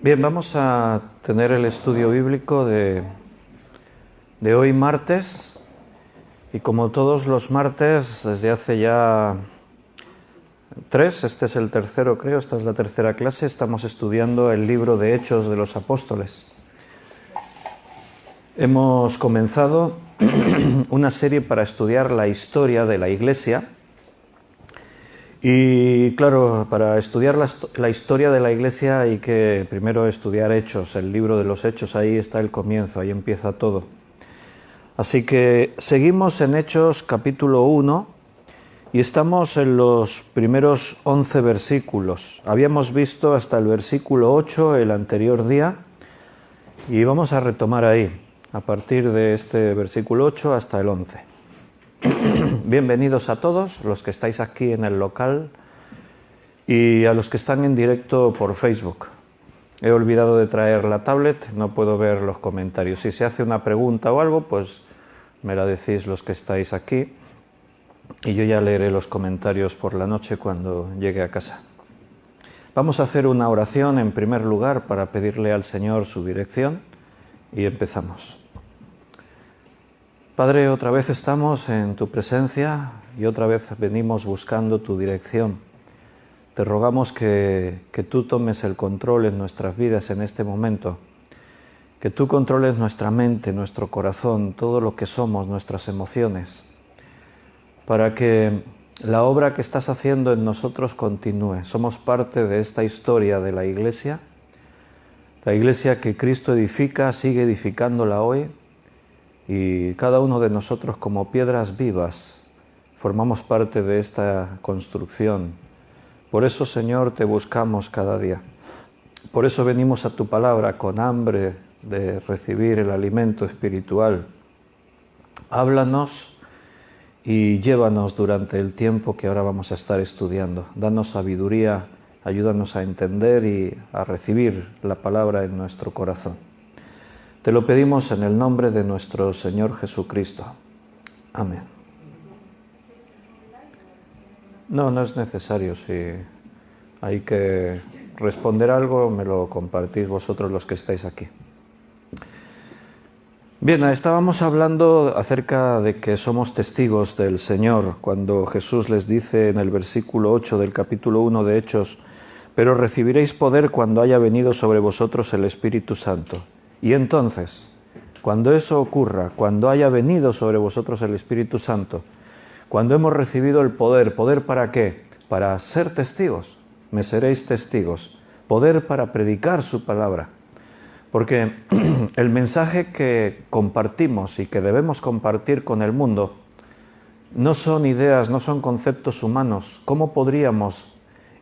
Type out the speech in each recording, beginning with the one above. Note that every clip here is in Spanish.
Bien, vamos a tener el estudio bíblico de hoy martes, y como todos los martes, desde hace ya este es el tercero creo, esta es la tercera clase, estamos estudiando el libro de Hechos de los Apóstoles. Hemos comenzado una serie para estudiar la historia de la Iglesia. Y claro, para estudiar la historia de la Iglesia hay que primero estudiar Hechos, el libro de los Hechos, ahí está el comienzo, ahí empieza todo. Así que seguimos en Hechos capítulo 1 y estamos en los primeros 11 versículos. Habíamos visto hasta el versículo 8 el anterior día y vamos a retomar ahí, a partir de este versículo 8 hasta el 11. Bienvenidos a todos los que estáis aquí en el local y a los que están en directo por Facebook. He olvidado de traer la tablet, no puedo ver los comentarios. Si se hace una pregunta o algo, pues me la decís los que estáis aquí y yo ya leeré los comentarios por la noche cuando llegue a casa. Vamos a hacer una oración en primer lugar para pedirle al Señor su dirección y empezamos. Padre, otra vez estamos en tu presencia y otra vez venimos buscando tu dirección. Te rogamos que tú tomes el control en nuestras vidas en este momento, que tú controles nuestra mente, nuestro corazón, todo lo que somos, nuestras emociones, para que la obra que estás haciendo en nosotros continúe. Somos parte de esta historia de la Iglesia que Cristo edifica, sigue edificándola hoy. Y cada uno de nosotros como piedras vivas formamos parte de esta construcción. Por eso, Señor, te buscamos cada día. Por eso venimos a tu palabra con hambre de recibir el alimento espiritual. Háblanos y llévanos durante el tiempo que ahora vamos a estar estudiando. Danos sabiduría, ayúdanos a entender y a recibir la palabra en nuestro corazón. Te lo pedimos en el nombre de nuestro Señor Jesucristo. Amén. No es necesario. Si hay que responder algo, me lo compartís vosotros los que estáis aquí. Bien, estábamos hablando acerca de que somos testigos del Señor, cuando Jesús les dice en el versículo 8 del capítulo 1 de Hechos: «Pero recibiréis poder cuando haya venido sobre vosotros el Espíritu Santo». Y entonces, cuando eso ocurra, cuando haya venido sobre vosotros el Espíritu Santo, cuando hemos recibido el poder, ¿poder para qué? Para ser testigos, me seréis testigos, poder para predicar su palabra. Porque el mensaje que compartimos y que debemos compartir con el mundo no son ideas, no son conceptos humanos. ¿Cómo podríamos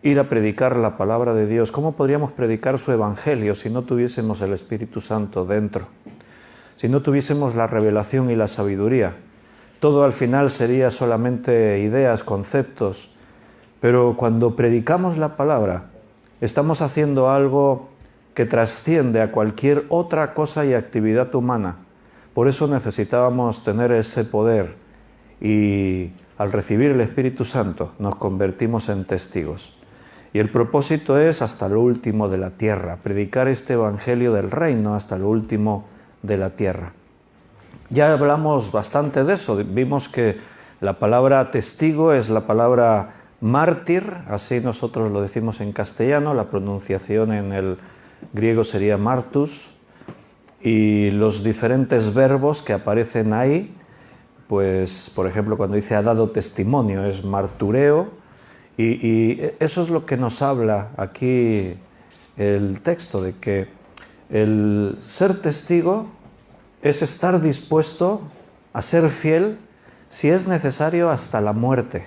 ir a predicar la palabra de Dios? ¿Cómo podríamos predicar su evangelio si no tuviésemos el Espíritu Santo dentro? Si no tuviésemos la revelación y la sabiduría. Todo al final sería solamente ideas, conceptos. Pero cuando predicamos la palabra, estamos haciendo algo que trasciende a cualquier otra cosa y actividad humana. Por eso necesitábamos tener ese poder. Y al recibir el Espíritu Santo nos convertimos en testigos. Y el propósito es hasta lo último de la tierra, predicar este evangelio del reino hasta lo último de la tierra. Ya hablamos bastante de eso, vimos que la palabra testigo es la palabra mártir, así nosotros lo decimos en castellano, la pronunciación en el griego sería martus, y los diferentes verbos que aparecen ahí, pues por ejemplo cuando dice ha dado testimonio es martureo. Y eso es lo que nos habla aquí el texto, de que el ser testigo es estar dispuesto a ser fiel si es necesario hasta la muerte.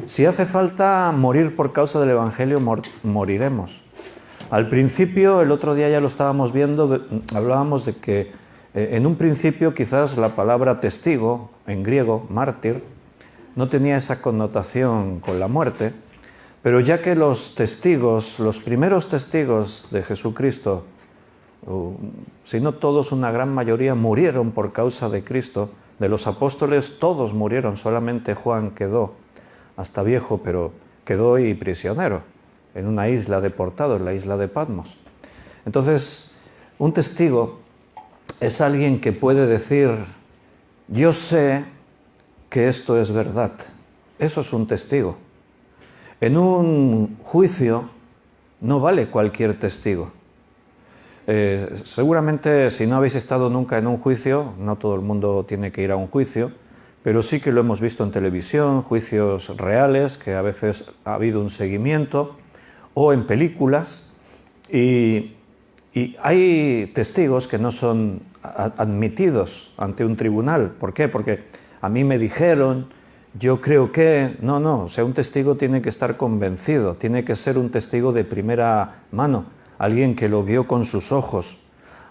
Si hace falta morir por causa del Evangelio, moriremos. Al principio, el otro día ya lo estábamos viendo, hablábamos de que en un principio quizás la palabra testigo, en griego, mártir, no tenía esa connotación con la muerte, pero ya que los testigos, los primeros testigos de Jesucristo, si no todos, una gran mayoría murieron por causa de Cristo, de los apóstoles todos murieron, solamente Juan quedó, hasta viejo, pero quedó y prisionero, en una isla deportado, en la isla de Patmos. Entonces, un testigo es alguien que puede decir, yo sé que esto es verdad. Eso es un testigo. En un juicio no vale cualquier testigo. Seguramente si no habéis estado nunca en un juicio, no todo el mundo tiene que ir a un juicio, pero sí que lo hemos visto en televisión, juicios reales, que a veces ha habido un seguimiento, o en películas, y hay testigos que no son admitidos ante un tribunal. ¿Por qué? Porque a mí me dijeron, yo creo que... No, o sea, un testigo tiene que estar convencido, tiene que ser un testigo de primera mano, alguien que lo vio con sus ojos,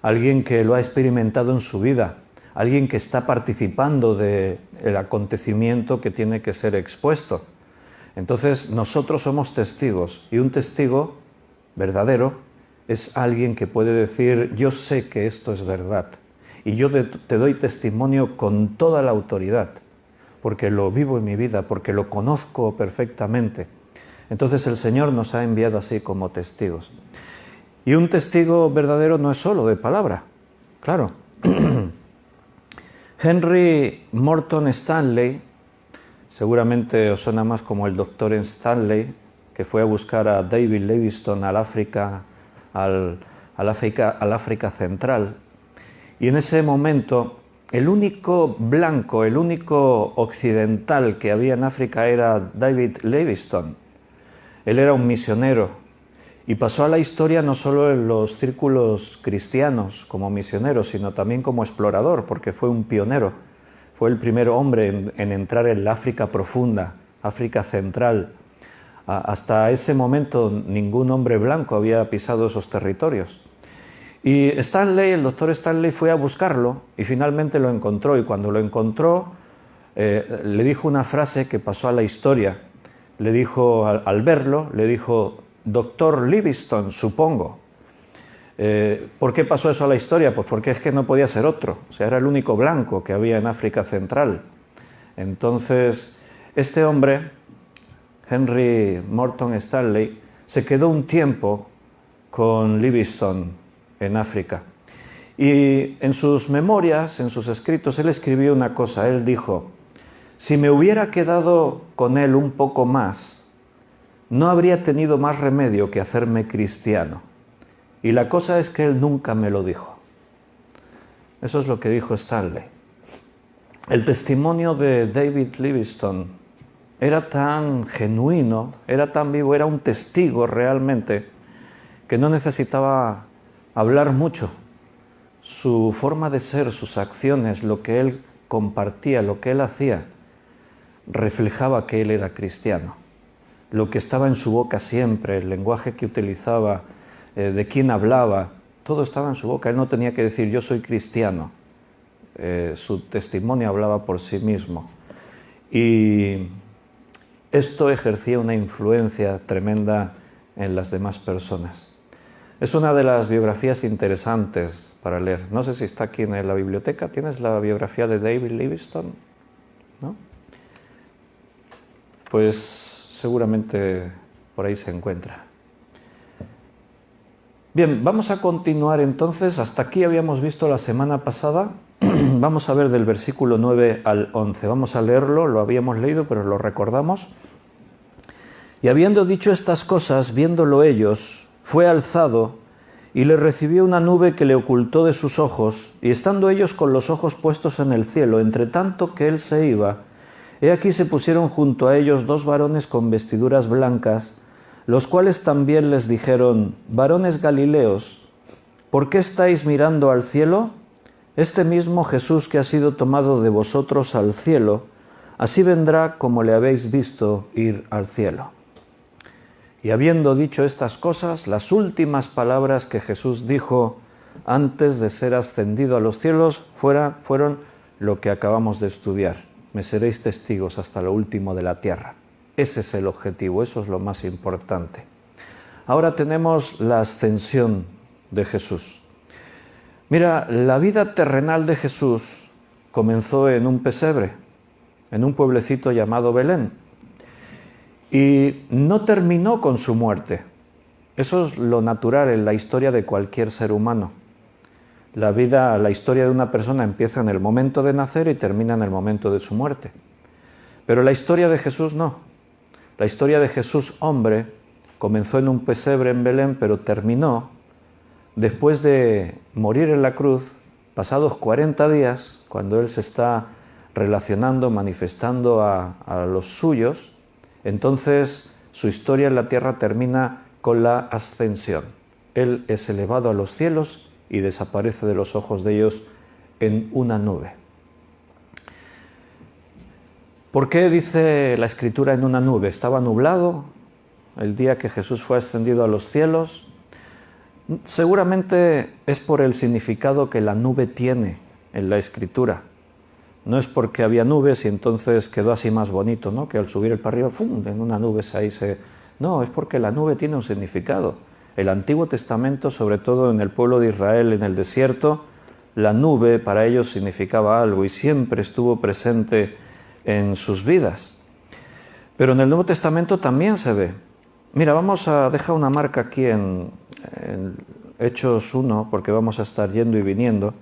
alguien que lo ha experimentado en su vida, alguien que está participando del acontecimiento que tiene que ser expuesto. Entonces, nosotros somos testigos, y un testigo verdadero es alguien que puede decir, yo sé que esto es verdad, y yo te doy testimonio con toda la autoridad, porque lo vivo en mi vida, porque lo conozco perfectamente. Entonces el Señor nos ha enviado así como testigos. Y un testigo verdadero no es solo de palabra, claro. Henry Morton Stanley, seguramente os suena más como el doctor Stanley, que fue a buscar a David Livingstone al África Central. Y en ese momento, el único blanco, el único occidental que había en África era David Livingstone. Él era un misionero y pasó a la historia no solo en los círculos cristianos como misionero, sino también como explorador, porque fue un pionero. Fue el primer hombre en entrar en la África profunda, África Central. Hasta ese momento ningún hombre blanco había pisado esos territorios. Y Stanley, el doctor Stanley, fue a buscarlo y finalmente lo encontró. Y cuando lo encontró, le dijo una frase que pasó a la historia. Le dijo, al verlo, le dijo, doctor Livingstone, supongo. ¿Por qué pasó eso a la historia? Pues porque es que no podía ser otro. O sea, era el único blanco que había en África Central. Entonces, este hombre, Henry Morton Stanley, se quedó un tiempo con Livingstone en África. Y en sus memorias, en sus escritos, él escribió una cosa. Él dijo, si me hubiera quedado con él un poco más, no habría tenido más remedio que hacerme cristiano. Y la cosa es que él nunca me lo dijo. Eso es lo que dijo Stanley. El testimonio de David Livingstone era tan genuino, era tan vivo, era un testigo realmente, que no necesitaba hablar mucho. Su forma de ser, sus acciones, lo que él compartía, lo que él hacía, reflejaba que él era cristiano. Lo que estaba en su boca siempre, el lenguaje que utilizaba, de quién hablaba, todo estaba en su boca. Él no tenía que decir, yo soy cristiano. Su testimonio hablaba por sí mismo. Y esto ejercía una influencia tremenda en las demás personas. Es una de las biografías interesantes para leer. No sé si está aquí en la biblioteca. ¿Tienes la biografía de David Livingstone? ¿No? Pues seguramente por ahí se encuentra. Bien, vamos a continuar entonces. Hasta aquí habíamos visto la semana pasada. Vamos a ver del versículo 9 al 11. Vamos a leerlo, lo habíamos leído, pero lo recordamos. Y habiendo dicho estas cosas, viéndolo ellos, fue alzado y le recibió una nube que le ocultó de sus ojos, y estando ellos con los ojos puestos en el cielo, entre tanto que él se iba, he aquí se pusieron junto a ellos dos varones con vestiduras blancas, los cuales también les dijeron, varones Galileos, ¿por qué estáis mirando al cielo? Este mismo Jesús que ha sido tomado de vosotros al cielo, así vendrá como le habéis visto ir al cielo. Y habiendo dicho estas cosas, las últimas palabras que Jesús dijo antes de ser ascendido a los cielos fueron lo que acabamos de estudiar. Me seréis testigos hasta lo último de la tierra. Ese es el objetivo, eso es lo más importante. Ahora tenemos la ascensión de Jesús. Mira, la vida terrenal de Jesús comenzó en un pesebre, en un pueblecito llamado Belén. Y no terminó con su muerte. Eso es lo natural en la historia de cualquier ser humano. La vida, la historia de una persona empieza en el momento de nacer y termina en el momento de su muerte. Pero la historia de Jesús no. La historia de Jesús, hombre, comenzó en un pesebre en Belén, pero terminó después de morir en la cruz, pasados 40 días, cuando Él se está relacionando, manifestando a los suyos. Entonces su historia en la tierra termina con la ascensión. Él es elevado a los cielos y desaparece de los ojos de ellos en una nube. ¿Por qué dice la Escritura en una nube? ¿Estaba nublado el día que Jesús fue ascendido a los cielos? Seguramente es por el significado que la nube tiene en la Escritura. No es porque había nubes y entonces quedó así más bonito, ¿no? Que al subir el para arriba, ¡fum!, en una nube ahí se... No, es porque la nube tiene un significado. El Antiguo Testamento, sobre todo en el pueblo de Israel, en el desierto, la nube para ellos significaba algo y siempre estuvo presente en sus vidas. Pero en el Nuevo Testamento también se ve. Mira, vamos a dejar una marca aquí en Hechos 1, porque vamos a estar yendo y viniendo.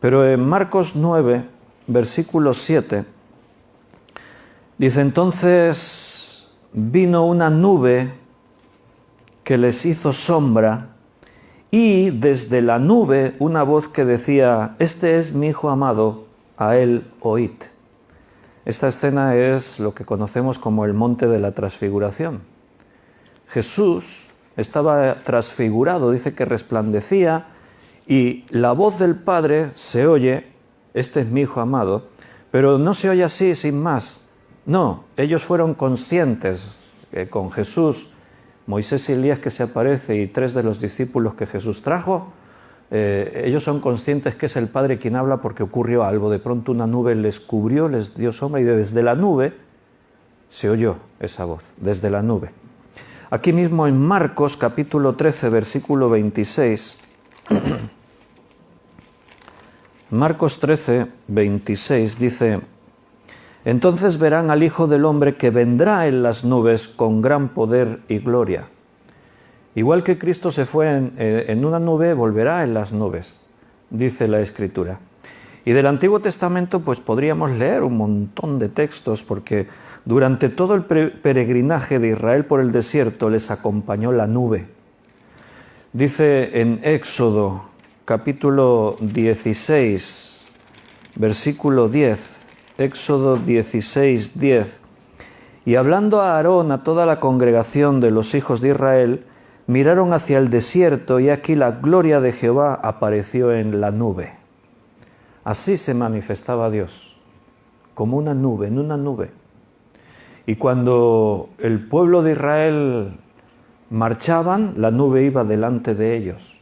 Pero en Marcos 9, versículo 7, dice: entonces vino una nube que les hizo sombra, y desde la nube una voz que decía: este es mi Hijo amado, a él oíd. Esta escena es lo que conocemos como el monte de la transfiguración. Jesús estaba transfigurado, dice que resplandecía, y la voz del Padre se oye: este es mi Hijo amado, pero no se oye así sin más. No, ellos fueron conscientes que con Jesús, Moisés y Elías que se aparece y 3 de los discípulos que Jesús trajo, ellos son conscientes que es el Padre quien habla porque ocurrió algo. De pronto una nube les cubrió, les dio sombra y desde la nube se oyó esa voz, desde la nube. Aquí mismo en Marcos capítulo 13, versículo 26, Marcos 13, 26 dice: entonces verán al Hijo del Hombre que vendrá en las nubes con gran poder y gloria. Igual que Cristo se fue en una nube, volverá en las nubes, dice la Escritura. Y del Antiguo Testamento pues podríamos leer un montón de textos, porque durante todo el peregrinaje de Israel por el desierto les acompañó la nube. Dice en Éxodo capítulo 16, versículo 10, Éxodo 16, 10. Y hablando a Aarón, a toda la congregación de los hijos de Israel, miraron hacia el desierto y aquí la gloria de Jehová apareció en la nube. Así se manifestaba Dios, como una nube, en una nube. Y cuando el pueblo de Israel marchaban, la nube iba delante de ellos.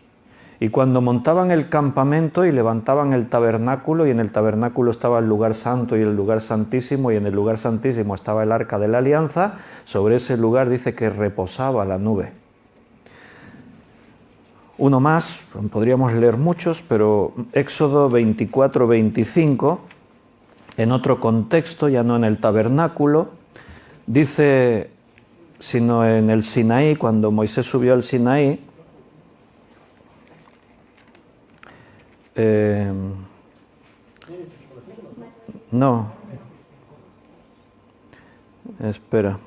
Y cuando montaban el campamento y levantaban el tabernáculo, y en el tabernáculo estaba el lugar santo y el lugar santísimo, y en el lugar santísimo estaba el arca de la alianza, sobre ese lugar dice que reposaba la nube. Uno más, podríamos leer muchos, pero Éxodo 24, 25, en otro contexto, ya no en el tabernáculo, dice, sino en el Sinaí, cuando Moisés subió al Sinaí, no, espera,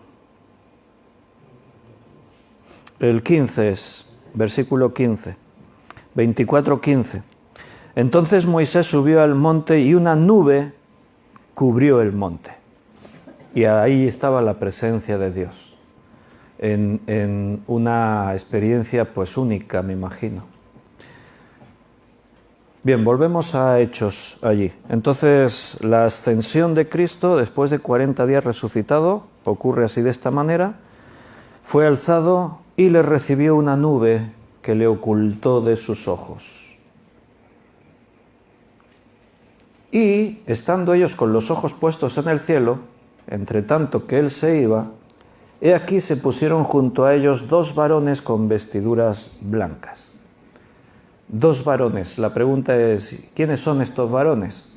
el 15 es, versículo 15, 24, 15. Entonces Moisés subió al monte y una nube cubrió el monte. Y ahí estaba la presencia de Dios, en una experiencia pues única, me imagino. Bien, volvemos a Hechos allí. Entonces, la ascensión de Cristo, después de 40 días resucitado, ocurre así de esta manera: fue alzado y le recibió una nube que le ocultó de sus ojos. Y, estando ellos con los ojos puestos en el cielo, entre tanto que él se iba, he aquí se pusieron junto a ellos 2 varones con vestiduras blancas. 2 varones. La pregunta es, ¿quiénes son estos varones?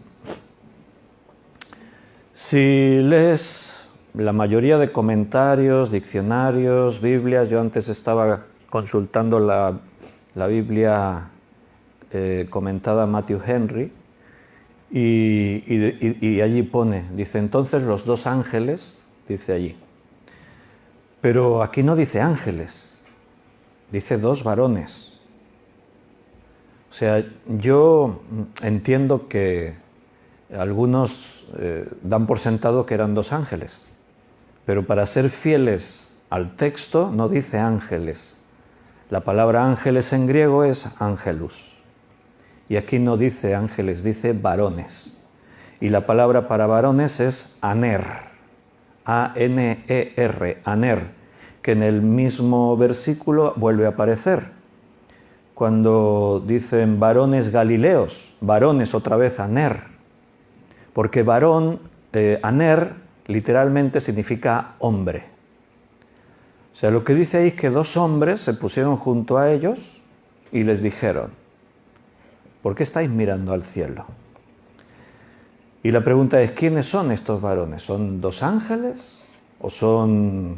Si lees la mayoría de comentarios, diccionarios, Biblias, yo antes estaba consultando la Biblia comentada Matthew Henry, y allí pone, dice, entonces los dos ángeles, dice allí. Pero aquí no dice ángeles, dice dos varones. O sea, yo entiendo que algunos dan por sentado que eran dos ángeles, pero para ser fieles al texto no dice ángeles. La palabra ángeles en griego es ángelus. Y aquí no dice ángeles, dice varones. Y la palabra para varones es aner, A-N-E-R, aner, que en el mismo versículo vuelve a aparecer. Cuando dicen varones galileos, varones otra vez aner, porque varón, aner, literalmente significa hombre. O sea, lo que dice ahí es que dos hombres se pusieron junto a ellos y les dijeron, ¿por qué estáis mirando al cielo? Y la pregunta es, ¿quiénes son estos varones? ¿Son dos ángeles? ¿O son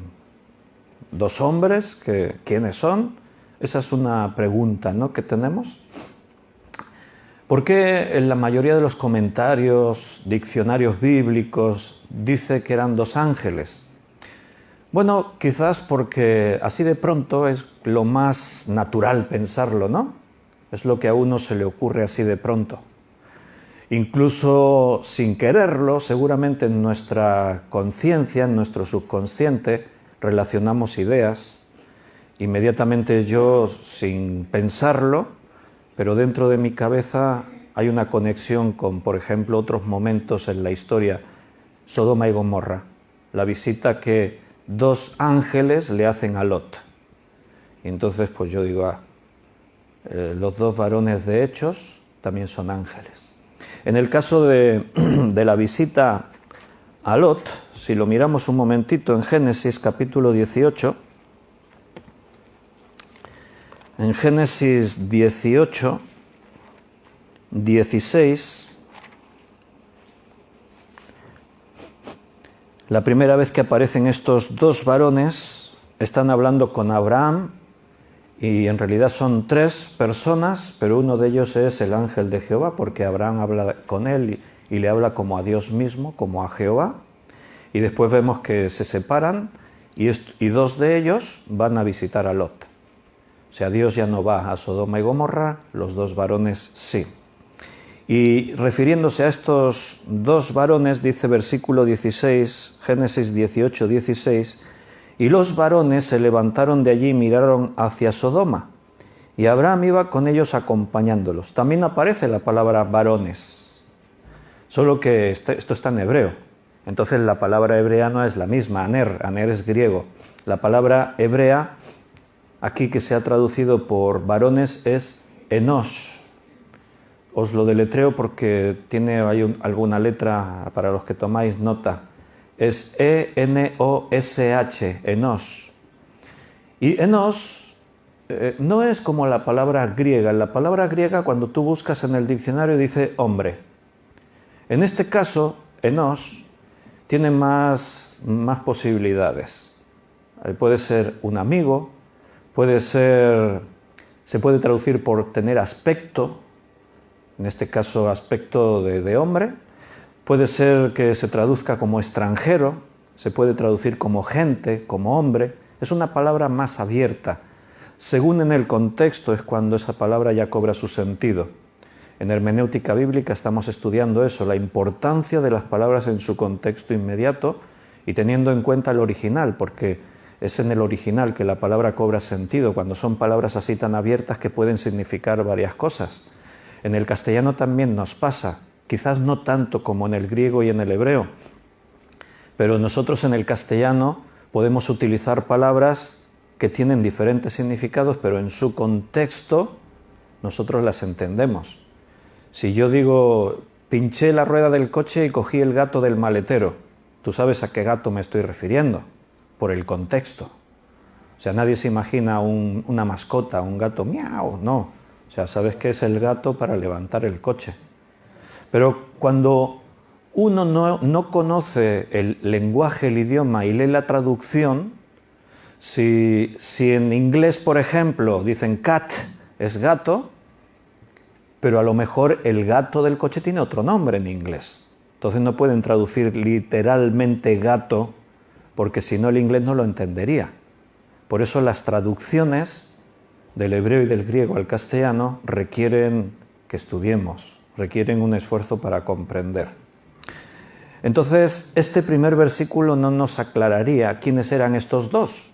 dos hombres? ¿Quiénes son? Esa es una pregunta, ¿no?, que tenemos. ¿Por qué en la mayoría de los comentarios, diccionarios bíblicos, dice que eran dos ángeles? Bueno, quizás porque así de pronto es lo más natural pensarlo, ¿no? Es lo que a uno se le ocurre así de pronto. Incluso sin quererlo, seguramente en nuestra conciencia, en nuestro subconsciente, relacionamos ideas. Inmediatamente yo, sin pensarlo, pero dentro de mi cabeza hay una conexión con, por ejemplo, otros momentos en la historia, Sodoma y Gomorra, la visita que dos ángeles le hacen a Lot. Y entonces pues yo digo, los dos varones de Hechos también son ángeles. En el caso de la visita a Lot, si lo miramos un momentito en Génesis capítulo 18, en Génesis 18, 16, la primera vez que aparecen estos dos varones, están hablando con Abraham, y en realidad son tres personas, pero uno de ellos es el ángel de Jehová, porque Abraham habla con él y le habla como a Dios mismo, como a Jehová. Y después vemos que se separan y dos de ellos van a visitar a Lot. O sea, Dios ya no va a Sodoma y Gomorra, los dos varones sí. Y refiriéndose a estos dos varones, dice versículo 16, Génesis 18, 16, y los varones se levantaron de allí y miraron hacia Sodoma, y Abraham iba con ellos acompañándolos. También aparece la palabra varones, solo que esto está en hebreo. Entonces la palabra hebrea no es la misma, aner es griego. La palabra hebrea, aquí que se ha traducido por varones, es enosh. Os lo deletreo porque tiene alguna letra para los que tomáis nota. Es E-N-O-S-H, Enosh. Y Enosh no es como la palabra griega. La palabra griega, cuando tú buscas en el diccionario, dice hombre. En este caso, Enosh tiene más posibilidades. Puede ser un amigo, se puede traducir por tener aspecto, en este caso aspecto de hombre. Puede ser que se traduzca como extranjero, se puede traducir como gente, como hombre. Es una palabra más abierta. Según en el contexto es cuando esa palabra ya cobra su sentido. En hermenéutica bíblica estamos estudiando eso, la importancia de las palabras en su contexto inmediato y teniendo en cuenta el original, porque es en el original que la palabra cobra sentido, cuando son palabras así tan abiertas que pueden significar varias cosas. En el castellano también nos pasa. Quizás no tanto como en el griego y en el hebreo, pero nosotros en el castellano podemos utilizar palabras que tienen diferentes significados, pero en su contexto nosotros las entendemos. Si yo digo, pinché la rueda del coche y cogí el gato del maletero, tú sabes a qué gato me estoy refiriendo, por el contexto. O sea, nadie se imagina una mascota, un gato miau, no. O sea, sabes que es el gato para levantar el coche. Pero cuando uno no conoce el lenguaje, el idioma y lee la traducción, Si en inglés, por ejemplo, dicen cat, es gato, pero a lo mejor el gato del coche tiene otro nombre en inglés. Entonces no pueden traducir literalmente gato, porque si no el inglés no lo entendería. Por eso las traducciones del hebreo y del griego al castellano requieren que estudiemos, requieren un esfuerzo para comprender. Entonces, este primer versículo no nos aclararía quiénes eran estos dos.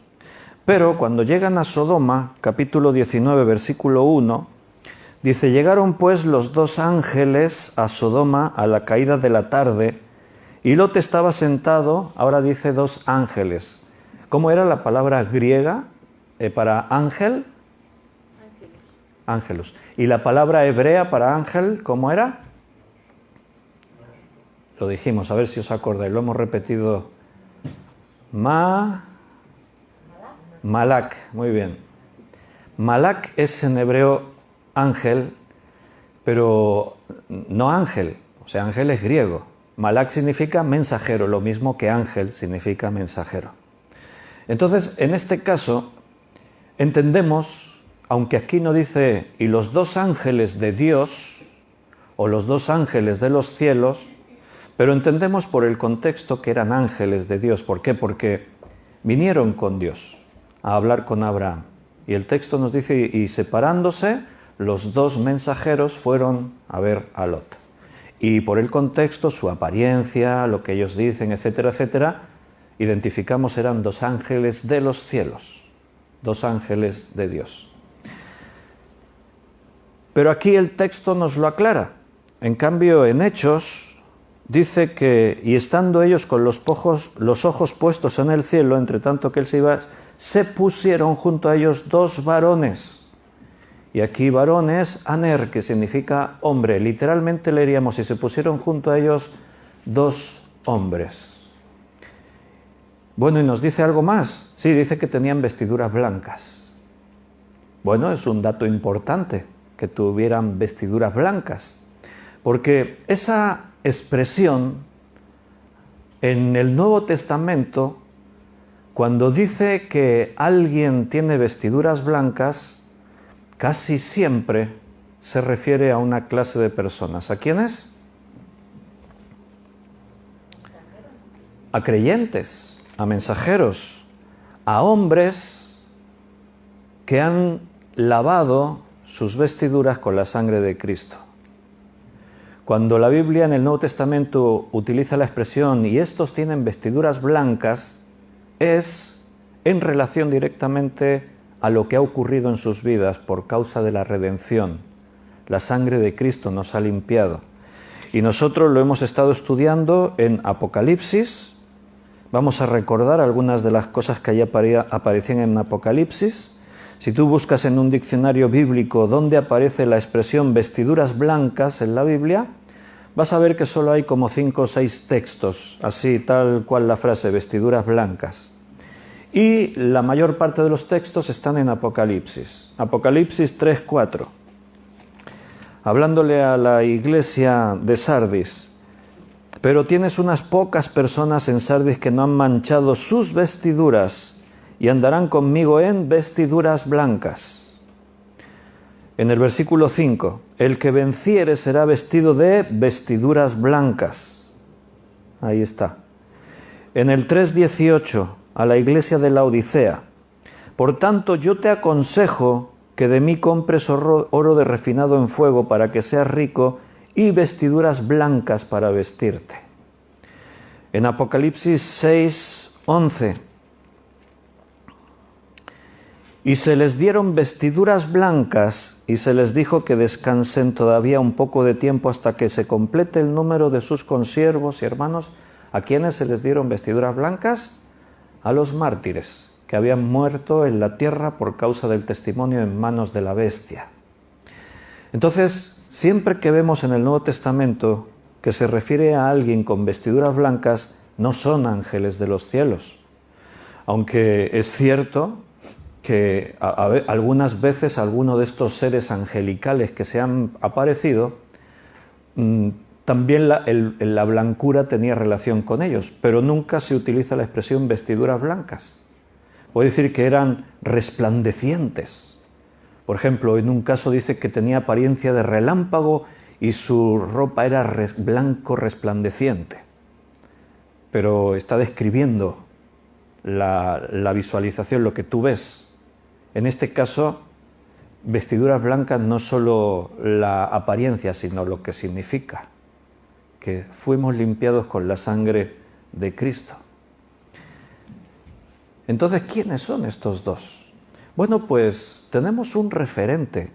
Pero cuando llegan a Sodoma, capítulo 19, versículo 1, dice: llegaron pues los dos ángeles a Sodoma a la caída de la tarde, y Lot estaba sentado. Ahora dice dos ángeles. ¿Cómo era la palabra griega para ángel? Ángelos. ¿Y la palabra hebrea para ángel, cómo era? Lo dijimos, a ver si os acordáis, lo hemos repetido. Malak, muy bien. Malak es en hebreo ángel, pero no ángel, o sea, ángel es griego. Malak significa mensajero, lo mismo que ángel significa mensajero. Entonces, en este caso, entendemos, aunque aquí no dice y los dos ángeles de Dios, o los dos ángeles de los cielos, pero entendemos por el contexto que eran ángeles de Dios. ¿Por qué? Porque vinieron con Dios a hablar con Abraham. Y el texto nos dice, y separándose, los dos mensajeros fueron a ver a Lot. Y por el contexto, su apariencia, lo que ellos dicen, etcétera, etcétera, identificamos eran dos ángeles de los cielos, dos ángeles de Dios. Pero aquí el texto nos lo aclara. En cambio, en Hechos dice que, y estando ellos con los ojos puestos en el cielo, entre tanto que él se iba, se pusieron junto a ellos dos varones. Y aquí varón es aner, que significa hombre. Literalmente leeríamos, y se pusieron junto a ellos dos hombres. Bueno, y nos dice algo más. Sí, dice que tenían vestiduras blancas. Bueno, es un dato importante que tuvieran vestiduras blancas, porque esa expresión en el Nuevo Testamento, cuando dice que alguien tiene vestiduras blancas, casi siempre se refiere a una clase de personas. ¿A quiénes? A creyentes, a mensajeros, a hombres que han lavado sus vestiduras con la sangre de Cristo. Cuando la Biblia en el Nuevo Testamento utiliza la expresión y estos tienen vestiduras blancas, es en relación directamente a lo que ha ocurrido en sus vidas por causa de la redención. La sangre de Cristo nos ha limpiado. Y nosotros lo hemos estado estudiando en Apocalipsis. Vamos a recordar algunas de las cosas que allí aparecían en Apocalipsis. Si tú buscas en un diccionario bíblico donde aparece la expresión vestiduras blancas en la Biblia, vas a ver que solo hay como 5 o 6 textos, así tal cual la frase, vestiduras blancas. Y la mayor parte de los textos están en Apocalipsis. Apocalipsis 3:4. Hablándole a la iglesia de Sardis. Pero tienes unas pocas personas en Sardis que no han manchado sus vestiduras y andarán conmigo en vestiduras blancas. En el versículo 5, el que venciere será vestido de vestiduras blancas. Ahí está. En el 3:18, a la iglesia de la Odisea, por tanto yo te aconsejo que de mí compres oro de refinado en fuego para que seas rico y vestiduras blancas para vestirte. En Apocalipsis 6:11, y se les dieron vestiduras blancas y se les dijo que descansen todavía un poco de tiempo hasta que se complete el número de sus consiervos y hermanos. ¿A quiénes se les dieron vestiduras blancas? A los mártires que habían muerto en la tierra por causa del testimonio en manos de la bestia. Entonces, siempre que vemos en el Nuevo Testamento que se refiere a alguien con vestiduras blancas, no son ángeles de los cielos. Aunque es cierto que algunas veces alguno de estos seres angelicales que se han aparecido, también la blancura tenía relación con ellos, pero nunca se utiliza la expresión vestiduras blancas. Puede decir que eran resplandecientes. Por ejemplo, en un caso dice que tenía apariencia de relámpago y su ropa era blanco resplandeciente. Pero está describiendo la visualización, lo que tú ves. En este caso, vestiduras blancas no solo la apariencia, sino lo que significa, que fuimos limpiados con la sangre de Cristo. Entonces, ¿quiénes son estos dos? Bueno, pues tenemos un referente.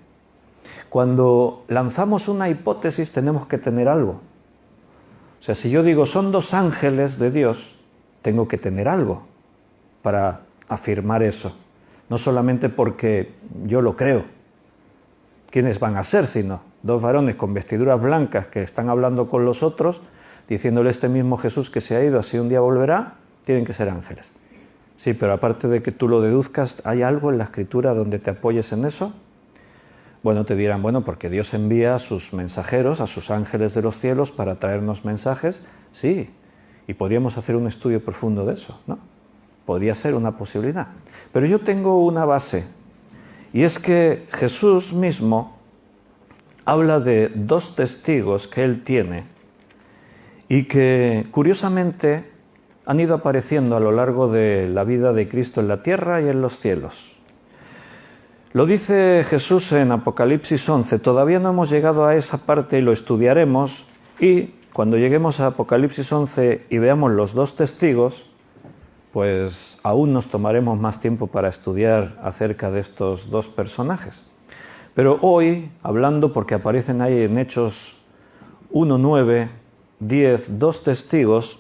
Cuando lanzamos una hipótesis tenemos que tener algo. O sea, si yo digo son dos ángeles de Dios, tengo que tener algo para afirmar eso. No solamente porque yo lo creo. ¿Quiénes van a ser sino dos varones con vestiduras blancas que están hablando con los otros, diciéndole este mismo Jesús que se ha ido, así un día volverá? Tienen que ser ángeles. Sí, pero aparte de que tú lo deduzcas, ¿hay algo en la Escritura donde te apoyes en eso? Bueno, te dirán, bueno, porque Dios envía a sus mensajeros, a sus ángeles de los cielos para traernos mensajes. Sí, y podríamos hacer un estudio profundo de eso, ¿no? Podría ser una posibilidad. Pero yo tengo una base, y es que Jesús mismo habla de dos testigos que Él tiene y que, curiosamente, han ido apareciendo a lo largo de la vida de Cristo en la tierra y en los cielos. Lo dice Jesús en Apocalipsis 11, todavía no hemos llegado a esa parte y lo estudiaremos, y cuando lleguemos a Apocalipsis 11 y veamos los dos testigos, pues aún nos tomaremos más tiempo para estudiar acerca de estos dos personajes. Pero hoy, hablando porque aparecen ahí en Hechos 1, 9, 10, dos testigos,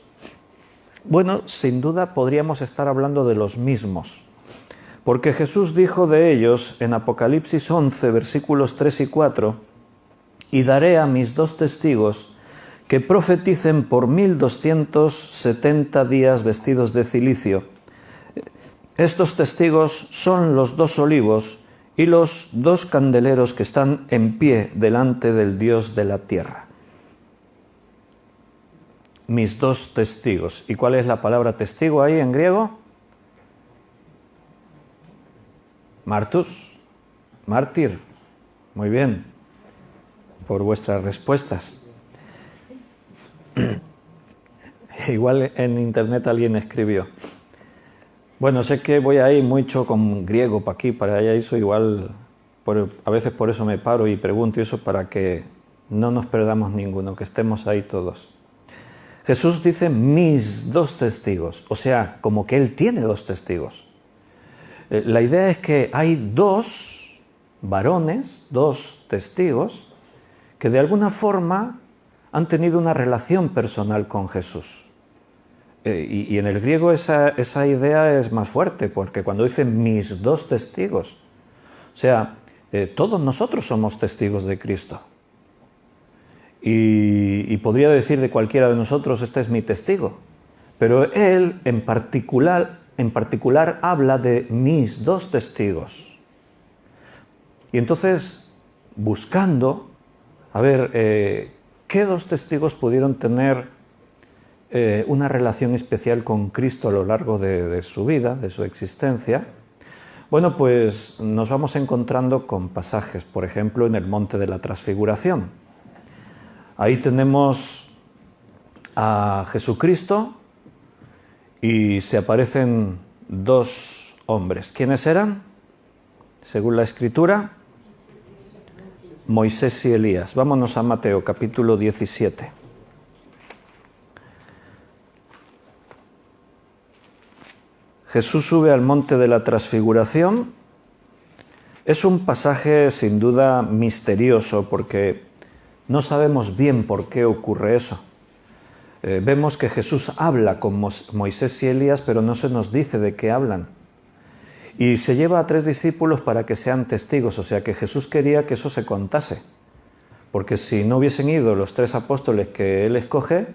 bueno, sin duda podríamos estar hablando de los mismos, porque Jesús dijo de ellos en Apocalipsis 11, versículos 3 y 4, «Y daré a mis dos testigos que profeticen por 1270 días vestidos de cilicio. Estos testigos son los dos olivos y los dos candeleros que están en pie delante del Dios de la tierra». Mis dos testigos. ¿Y cuál es la palabra testigo ahí en griego? Martus, mártir. Muy bien, por vuestras respuestas. Igual en internet alguien escribió. Bueno, sé que voy ahí mucho con griego para aquí, para allá, eso igual, a veces por eso me paro y pregunto eso para que no nos perdamos ninguno, que estemos ahí todos. Jesús dice mis dos testigos, o sea, como que Él tiene dos testigos. La idea es que hay dos varones, dos testigos, que de alguna forma han tenido una relación personal con Jesús. Y en el griego esa idea es más fuerte, porque cuando dice mis dos testigos, o sea, todos nosotros somos testigos de Cristo. Y podría decir de cualquiera de nosotros, este es mi testigo. Pero Él en particular habla de mis dos testigos. Y entonces, buscando, a ver, ¿qué dos testigos pudieron tener una relación especial con Cristo a lo largo de su vida, de su existencia? Bueno, pues nos vamos encontrando con pasajes, por ejemplo, en el Monte de la Transfiguración. Ahí tenemos a Jesucristo y se aparecen dos hombres. ¿Quiénes eran? Según la Escritura, Moisés y Elías. Vámonos a Mateo, capítulo 17. Jesús sube al Monte de la Transfiguración. Es un pasaje sin duda misterioso porque no sabemos bien por qué ocurre eso. Vemos que Jesús habla con Moisés y Elías, pero no se nos dice de qué hablan. Y se lleva a 3 discípulos para que sean testigos, o sea que Jesús quería que eso se contase. Porque si no hubiesen ido los 3 apóstoles que Él escoge,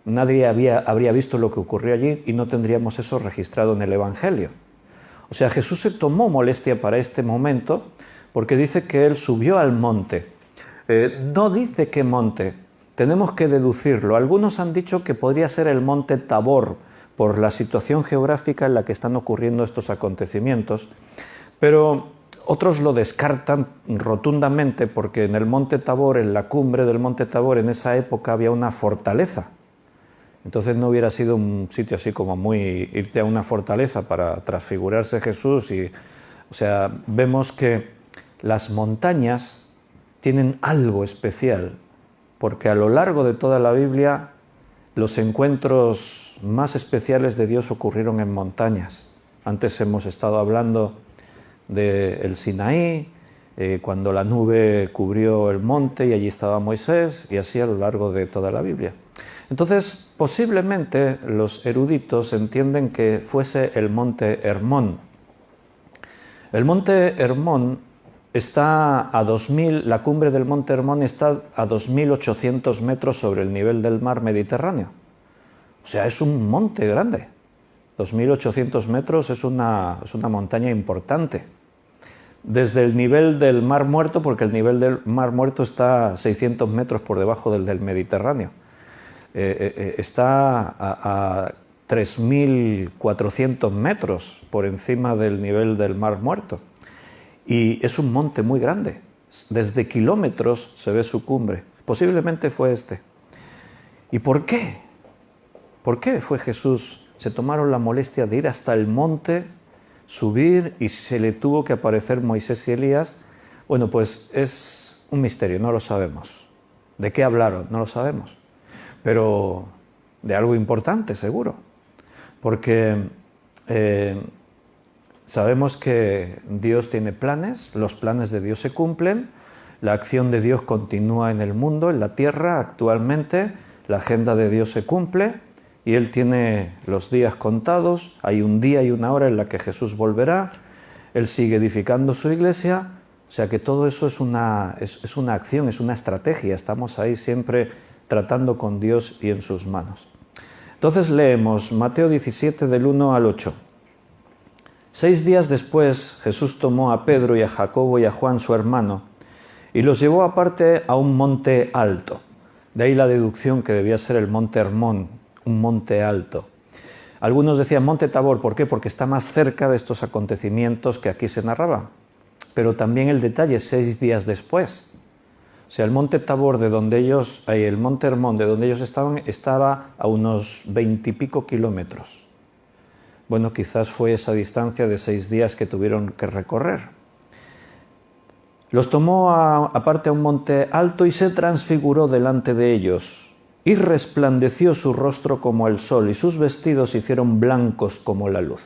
nadie habría visto lo que ocurrió allí y no tendríamos eso registrado en el Evangelio. O sea, Jesús se tomó molestia para este momento porque dice que Él subió al monte. No dice qué monte, tenemos que deducirlo. Algunos han dicho que podría ser el monte Tabor, por la situación geográfica en la que están ocurriendo estos acontecimientos, pero otros lo descartan rotundamente porque en el Monte Tabor, en la cumbre del Monte Tabor, en esa época había una fortaleza. Entonces no hubiera sido un sitio así como muy irte a una fortaleza para transfigurarse Jesús. O sea, vemos que las montañas tienen algo especial, porque a lo largo de toda la Biblia los encuentros más especiales de Dios ocurrieron en montañas. Antes hemos estado hablando del Sinaí, cuando la nube cubrió el monte y allí estaba Moisés, y así a lo largo de toda la Biblia. Entonces, posiblemente los eruditos entienden que fuese el monte Hermón. El monte Hermón está a 2000, la cumbre del monte Hermón está a 2.800 metros sobre el nivel del mar Mediterráneo. O sea, es un monte grande. 2.800 metros es una montaña importante. Desde el nivel del Mar Muerto, porque el nivel del Mar Muerto está 600 metros por debajo del Mediterráneo. Está a 3.400 metros por encima del nivel del Mar Muerto. Y es un monte muy grande. Desde kilómetros se ve su cumbre. Posiblemente fue este. ¿Y por qué? ¿Por qué fue Jesús? Se tomaron la molestia de ir hasta el monte, subir, y se le tuvo que aparecer Moisés y Elías. Bueno, pues es un misterio, no lo sabemos. ¿De qué hablaron? No lo sabemos. Pero de algo importante, seguro. Porque sabemos que Dios tiene planes, los planes de Dios se cumplen, la acción de Dios continúa en el mundo, en la tierra, actualmente, la agenda de Dios se cumple, y Él tiene los días contados, hay un día y una hora en la que Jesús volverá, Él sigue edificando su iglesia, o sea que todo eso es una acción, es una estrategia, estamos ahí siempre tratando con Dios y en sus manos. Entonces leemos Mateo 17 del 1 al 8. 6 días después Jesús tomó a Pedro y a Jacobo y a Juan su hermano y los llevó aparte a un monte alto. De ahí la deducción que debía ser el monte Hermón, un monte alto. Algunos decían monte Tabor, ¿por qué? Porque está más cerca de estos acontecimientos que aquí se narraban. Pero también el detalle, 6 días después. O sea, el monte Tabor, el monte Hermón, de donde ellos estaban, estaba a unos 20 y pico kilómetros. Bueno, quizás fue esa distancia de 6 días que tuvieron que recorrer. Los tomó aparte a un monte alto y se transfiguró delante de ellos. Y resplandeció su rostro como el sol, y sus vestidos se hicieron blancos como la luz.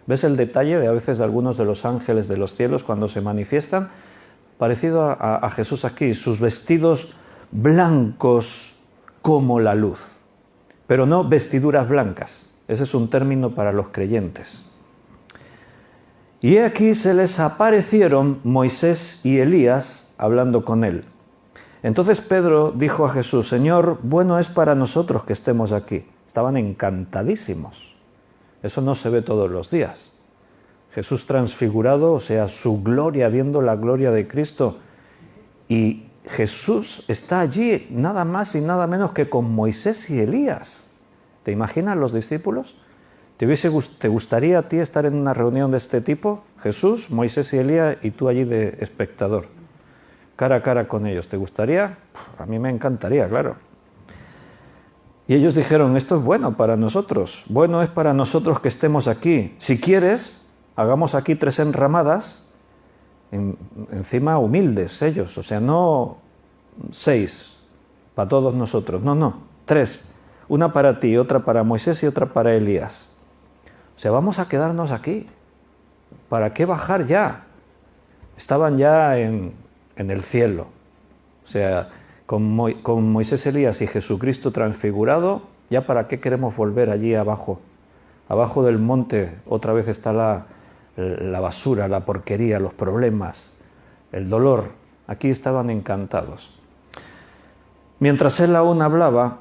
¿Ves el detalle de a veces de algunos de los ángeles de los cielos cuando se manifiestan? Parecido a Jesús aquí, sus vestidos blancos como la luz. Pero no vestiduras blancas, ese es un término para los creyentes. Y aquí se les aparecieron Moisés y Elías hablando con él. Entonces Pedro dijo a Jesús, Señor, bueno es para nosotros que estemos aquí. Estaban encantadísimos. Eso no se ve todos los días. Jesús transfigurado, o sea, su gloria, viendo la gloria de Cristo. Y Jesús está allí nada más y nada menos que con Moisés y Elías. ¿Te imaginas los discípulos? ¿Te gustaría a ti estar en una reunión de este tipo? Jesús, Moisés y Elías y tú allí de espectador. Cara a cara con ellos. ¿Te gustaría? A mí me encantaría, claro. Y ellos dijeron, esto es bueno para nosotros. Bueno es para nosotros que estemos aquí. Si quieres, hagamos aquí 3 enramadas, encima humildes ellos. O sea, no 6 para todos nosotros. No, 3. Una para ti, otra para Moisés y otra para Elías. O sea, vamos a quedarnos aquí. ¿Para qué bajar ya? Estaban ya en el cielo. O sea, con Moisés, Elías y Jesucristo transfigurado, ¿ya para qué queremos volver allí abajo? Abajo del monte otra vez está la basura, la porquería, los problemas, el dolor. Aquí estaban encantados. Mientras él aún hablaba,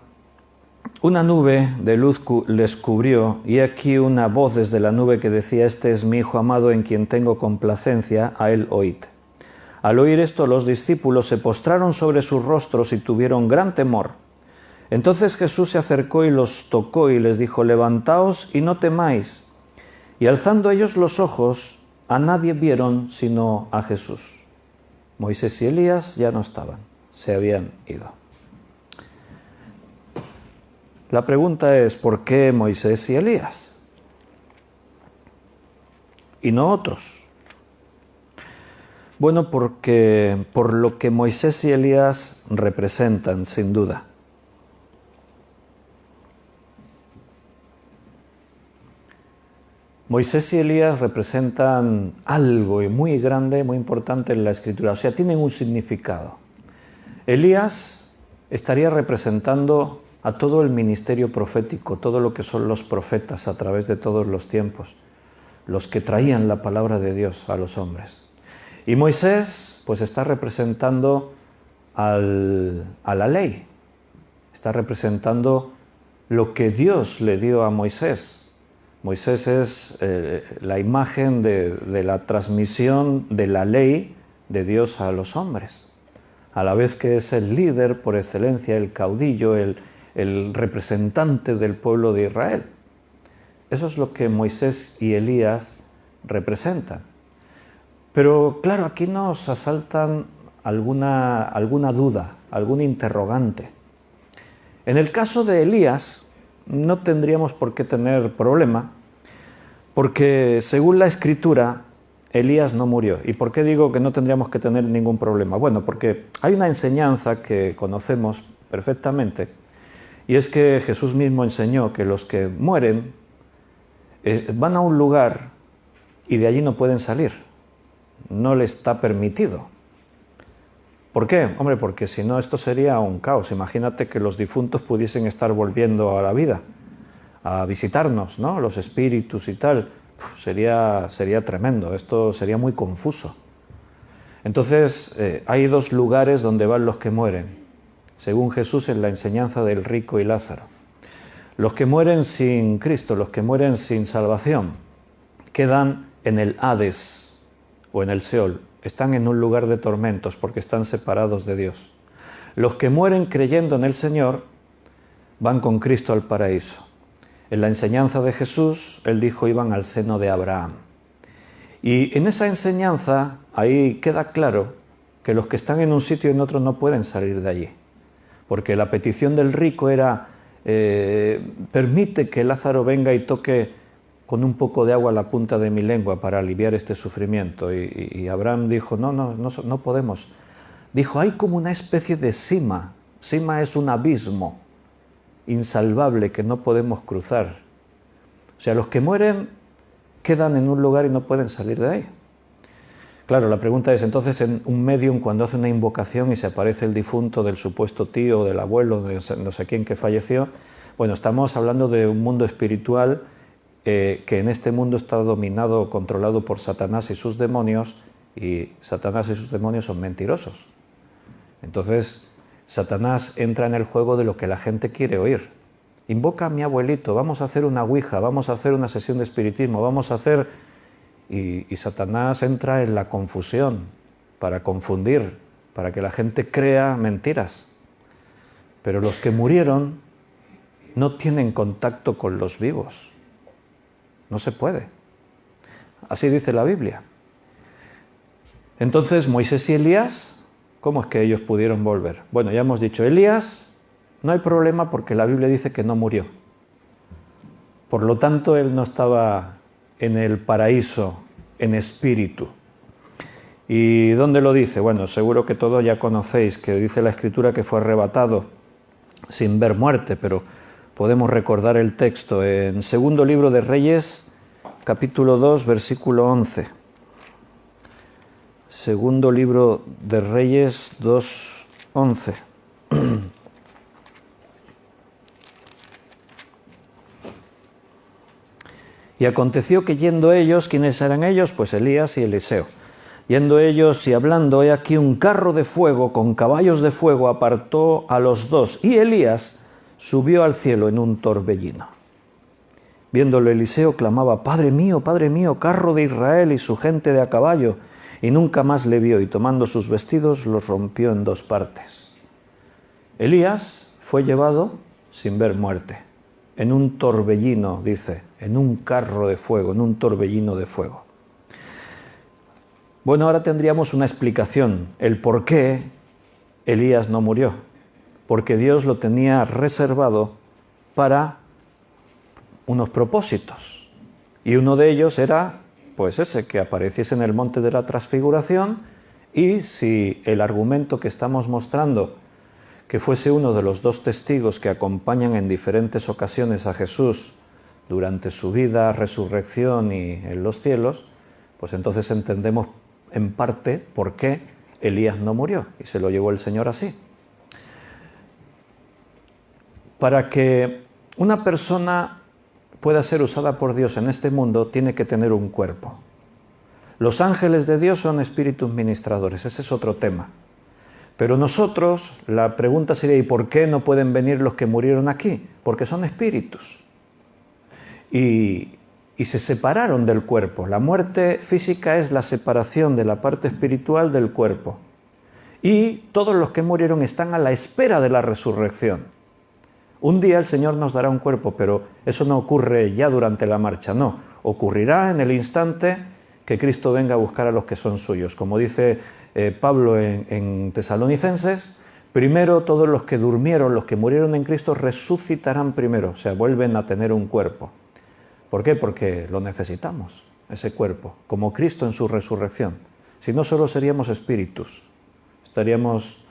una nube de luz les cubrió, y aquí una voz desde la nube que decía, este es mi Hijo amado en quien tengo complacencia, a él oíd. Al oír esto, los discípulos se postraron sobre sus rostros y tuvieron gran temor. Entonces Jesús se acercó y los tocó y les dijo: levantaos y no temáis. Y alzando ellos los ojos, a nadie vieron sino a Jesús. Moisés y Elías ya no estaban, se habían ido. La pregunta es: ¿por qué Moisés y Elías? Y no otros. Bueno, porque por lo que Moisés y Elías representan, sin duda. Moisés y Elías representan algo muy grande, muy importante en la Escritura, o sea, tienen un significado. Elías estaría representando a todo el ministerio profético, todo lo que son los profetas a través de todos los tiempos, los que traían la palabra de Dios a los hombres. Y Moisés, pues está representando a la ley, está representando lo que Dios le dio a Moisés. Moisés es la imagen de la transmisión de la ley de Dios a los hombres, a la vez que es el líder por excelencia, el caudillo, el representante del pueblo de Israel. Eso es lo que Moisés y Elías representan. Pero claro, aquí nos asaltan alguna duda, algún interrogante. En el caso de Elías, no tendríamos por qué tener problema, porque según la Escritura, Elías no murió. ¿Y por qué digo que no tendríamos que tener ningún problema? Bueno, porque hay una enseñanza que conocemos perfectamente, y es que Jesús mismo enseñó que los que mueren van a un lugar y de allí no pueden salir. No les está permitido. ¿Por qué? Hombre, porque si no esto sería un caos. Imagínate que los difuntos pudiesen estar volviendo a la vida, a visitarnos, ¿no? Los espíritus y tal. Sería tremendo, esto sería muy confuso. Entonces, hay dos lugares donde van los que mueren, según Jesús en la enseñanza del rico y Lázaro. Los que mueren sin Cristo, los que mueren sin salvación, quedan en el Hades o en el Seol. Están en un lugar de tormentos porque están separados de Dios. Los que mueren creyendo en el Señor van con Cristo al paraíso. En la enseñanza de Jesús, Él dijo, iban al seno de Abraham. Y en esa enseñanza, ahí queda claro que los que están en un sitio y en otro no pueden salir de allí. Porque la petición del rico era, permite que Lázaro venga y toque con un poco de agua la punta de mi lengua para aliviar este sufrimiento. Y Abraham dijo, no podemos. Dijo, hay como una especie de sima. Sima es un abismo insalvable que no podemos cruzar. O sea, los que mueren quedan en un lugar y no pueden salir de ahí. Claro, la pregunta es, entonces, en un medium cuando hace una invocación y se aparece el difunto del supuesto tío, del abuelo, de no sé quién que falleció, bueno, estamos hablando de un mundo espiritual que en este mundo está dominado o controlado por Satanás y sus demonios, y Satanás y sus demonios son mentirosos. Entonces, Satanás entra en el juego de lo que la gente quiere oír. Invoca a mi abuelito, vamos a hacer una ouija, vamos a hacer una sesión de espiritismo, vamos a hacer... Y Satanás entra en la confusión para confundir, para que la gente crea mentiras. Pero los que murieron no tienen contacto con los vivos. No se puede. Así dice la Biblia. Entonces, Moisés y Elías, ¿cómo es que ellos pudieron volver? Bueno, ya hemos dicho, Elías no hay problema porque la Biblia dice que no murió. Por lo tanto, él no estaba en el paraíso en espíritu. ¿Y dónde lo dice? Bueno, seguro que todos ya conocéis que dice la Escritura que fue arrebatado sin ver muerte, pero podemos recordar el texto en segundo libro de Reyes, capítulo 2, versículo 11. Segundo libro de Reyes 2, 11. Y aconteció que yendo ellos, ¿quiénes eran ellos? Pues Elías y Eliseo. Yendo ellos y hablando, he aquí un carro de fuego con caballos de fuego apartó a los dos, y Elías subió al cielo en un torbellino. Viéndolo Eliseo clamaba, Padre mío, carro de Israel y su gente de a caballo, y nunca más le vio, y tomando sus vestidos los rompió en dos partes. Elías fue llevado sin ver muerte, en un torbellino, dice, en un carro de fuego, en un torbellino de fuego. Bueno, ahora tendríamos una explicación, el por qué Elías no murió, porque Dios lo tenía reservado para unos propósitos, y uno de ellos era, pues ese, que apareciese en el monte de la transfiguración, y si el argumento que estamos mostrando, que fuese uno de los dos testigos que acompañan en diferentes ocasiones a Jesús durante su vida, resurrección y en los cielos, pues entonces entendemos en parte por qué Elías no murió y se lo llevó el Señor así. Para que una persona pueda ser usada por Dios en este mundo, tiene que tener un cuerpo. Los ángeles de Dios son espíritus ministradores, ese es otro tema. Pero nosotros, la pregunta sería, ¿y por qué no pueden venir los que murieron aquí? Porque son espíritus. Y se separaron del cuerpo. La muerte física es la separación de la parte espiritual del cuerpo. Y todos los que murieron están a la espera de la resurrección. Un día el Señor nos dará un cuerpo, pero eso no ocurre ya durante la marcha, no. Ocurrirá en el instante que Cristo venga a buscar a los que son suyos. Como dice Pablo en Tesalonicenses, primero todos los que durmieron, los que murieron en Cristo, resucitarán primero, o sea, vuelven a tener un cuerpo. ¿Por qué? Porque lo necesitamos, ese cuerpo, como Cristo en su resurrección. Si no, solo seríamos espíritus, estaríamos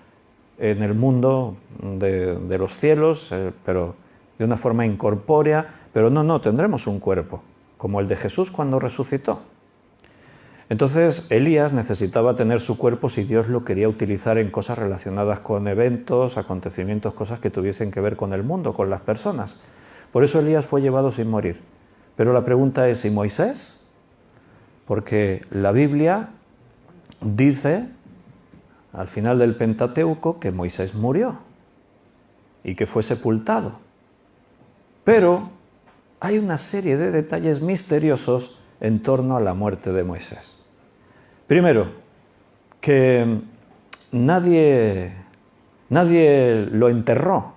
en el mundo de los cielos, pero de una forma incorpórea, pero no, tendremos un cuerpo, como el de Jesús cuando resucitó. Entonces Elías necesitaba tener su cuerpo si Dios lo quería utilizar en cosas relacionadas con eventos, acontecimientos, cosas que tuviesen que ver con el mundo, con las personas. Por eso Elías fue llevado sin morir. Pero la pregunta es, ¿y Moisés? Porque la Biblia dice, al final del Pentateuco, que Moisés murió y que fue sepultado. Pero hay una serie de detalles misteriosos en torno a la muerte de Moisés. Primero, que nadie lo enterró.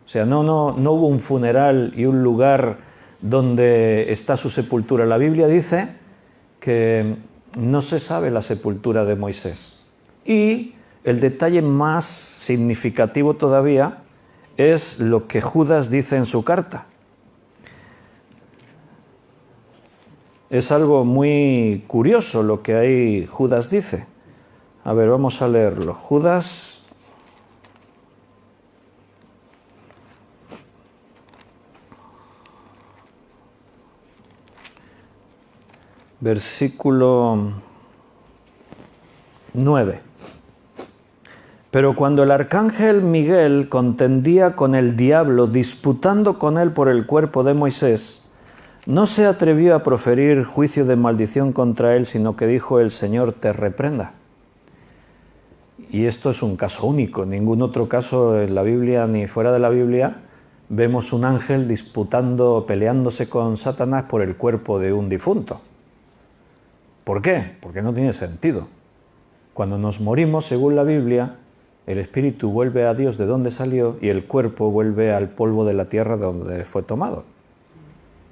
O sea, no hubo un funeral y un lugar donde está su sepultura. La Biblia dice que no se sabe la sepultura de Moisés. Y el detalle más significativo todavía es lo que Judas dice en su carta. Es algo muy curioso lo que ahí Judas dice. A ver, vamos a leerlo. Judas, versículo 9. Pero cuando el arcángel Miguel contendía con el diablo, disputando con él por el cuerpo de Moisés, no se atrevió a proferir juicio de maldición contra él, sino que dijo: el Señor te reprenda. Y esto es un caso único. En ningún otro caso en la Biblia ni fuera de la Biblia vemos un ángel disputando, peleándose con Satanás por el cuerpo de un difunto. ¿Por qué? Porque no tiene sentido. Cuando nos morimos, según la Biblia, el espíritu vuelve a Dios de donde salió y el cuerpo vuelve al polvo de la tierra de donde fue tomado.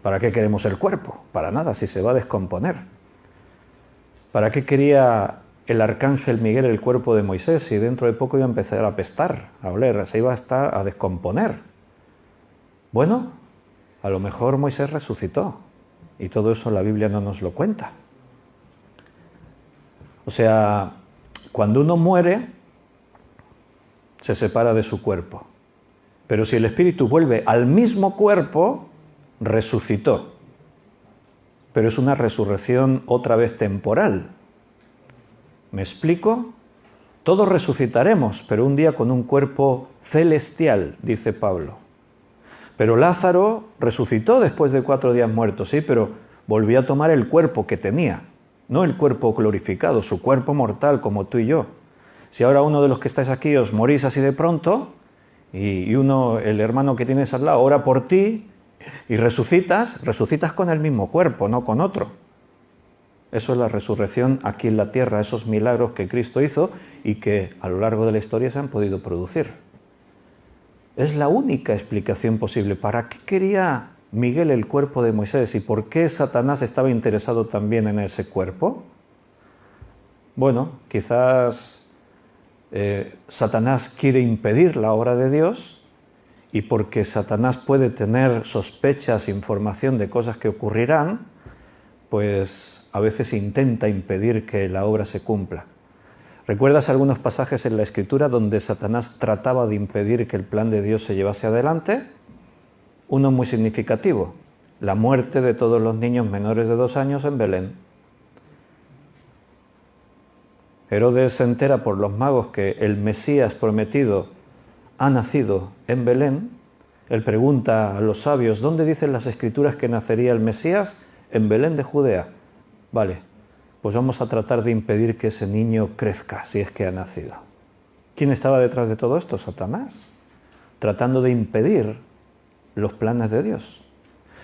¿Para qué queremos el cuerpo? Para nada, si se va a descomponer. ¿Para qué quería el arcángel Miguel el cuerpo de Moisés si dentro de poco iba a empezar a apestar, a oler, se iba a descomponer? Bueno, a lo mejor Moisés resucitó y todo eso la Biblia no nos lo cuenta. O sea, cuando uno muere, se separa de su cuerpo. Pero si el espíritu vuelve al mismo cuerpo, resucitó. Pero es una resurrección otra vez temporal. ¿Me explico? Todos resucitaremos, pero un día con un cuerpo celestial, dice Pablo. Pero Lázaro resucitó después de 4 días muerto, sí, pero volvió a tomar el cuerpo que tenía, no el cuerpo glorificado, su cuerpo mortal como tú y yo. Si ahora uno de los que estáis aquí os morís así de pronto, y el hermano que tienes al lado ora por ti, y resucitas con el mismo cuerpo, no con otro. Eso es la resurrección aquí en la tierra, esos milagros que Cristo hizo y que a lo largo de la historia se han podido producir. Es la única explicación posible. ¿Para qué quería Miguel el cuerpo de Moisés y por qué Satanás estaba interesado también en ese cuerpo? Bueno, quizás Satanás quiere impedir la obra de Dios y porque Satanás puede tener sospechas, información de cosas que ocurrirán, pues a veces intenta impedir que la obra se cumpla. ¿Recuerdas algunos pasajes en la Escritura donde Satanás trataba de impedir que el plan de Dios se llevase adelante? Uno muy significativo, la muerte de todos los niños menores de 2 años en Belén. Herodes se entera por los magos que el Mesías prometido ha nacido en Belén. Él pregunta a los sabios, ¿dónde dicen las Escrituras que nacería el Mesías? En Belén de Judea. Vale, pues vamos a tratar de impedir que ese niño crezca, si es que ha nacido. ¿Quién estaba detrás de todo esto? Satanás, tratando de impedir los planes de Dios.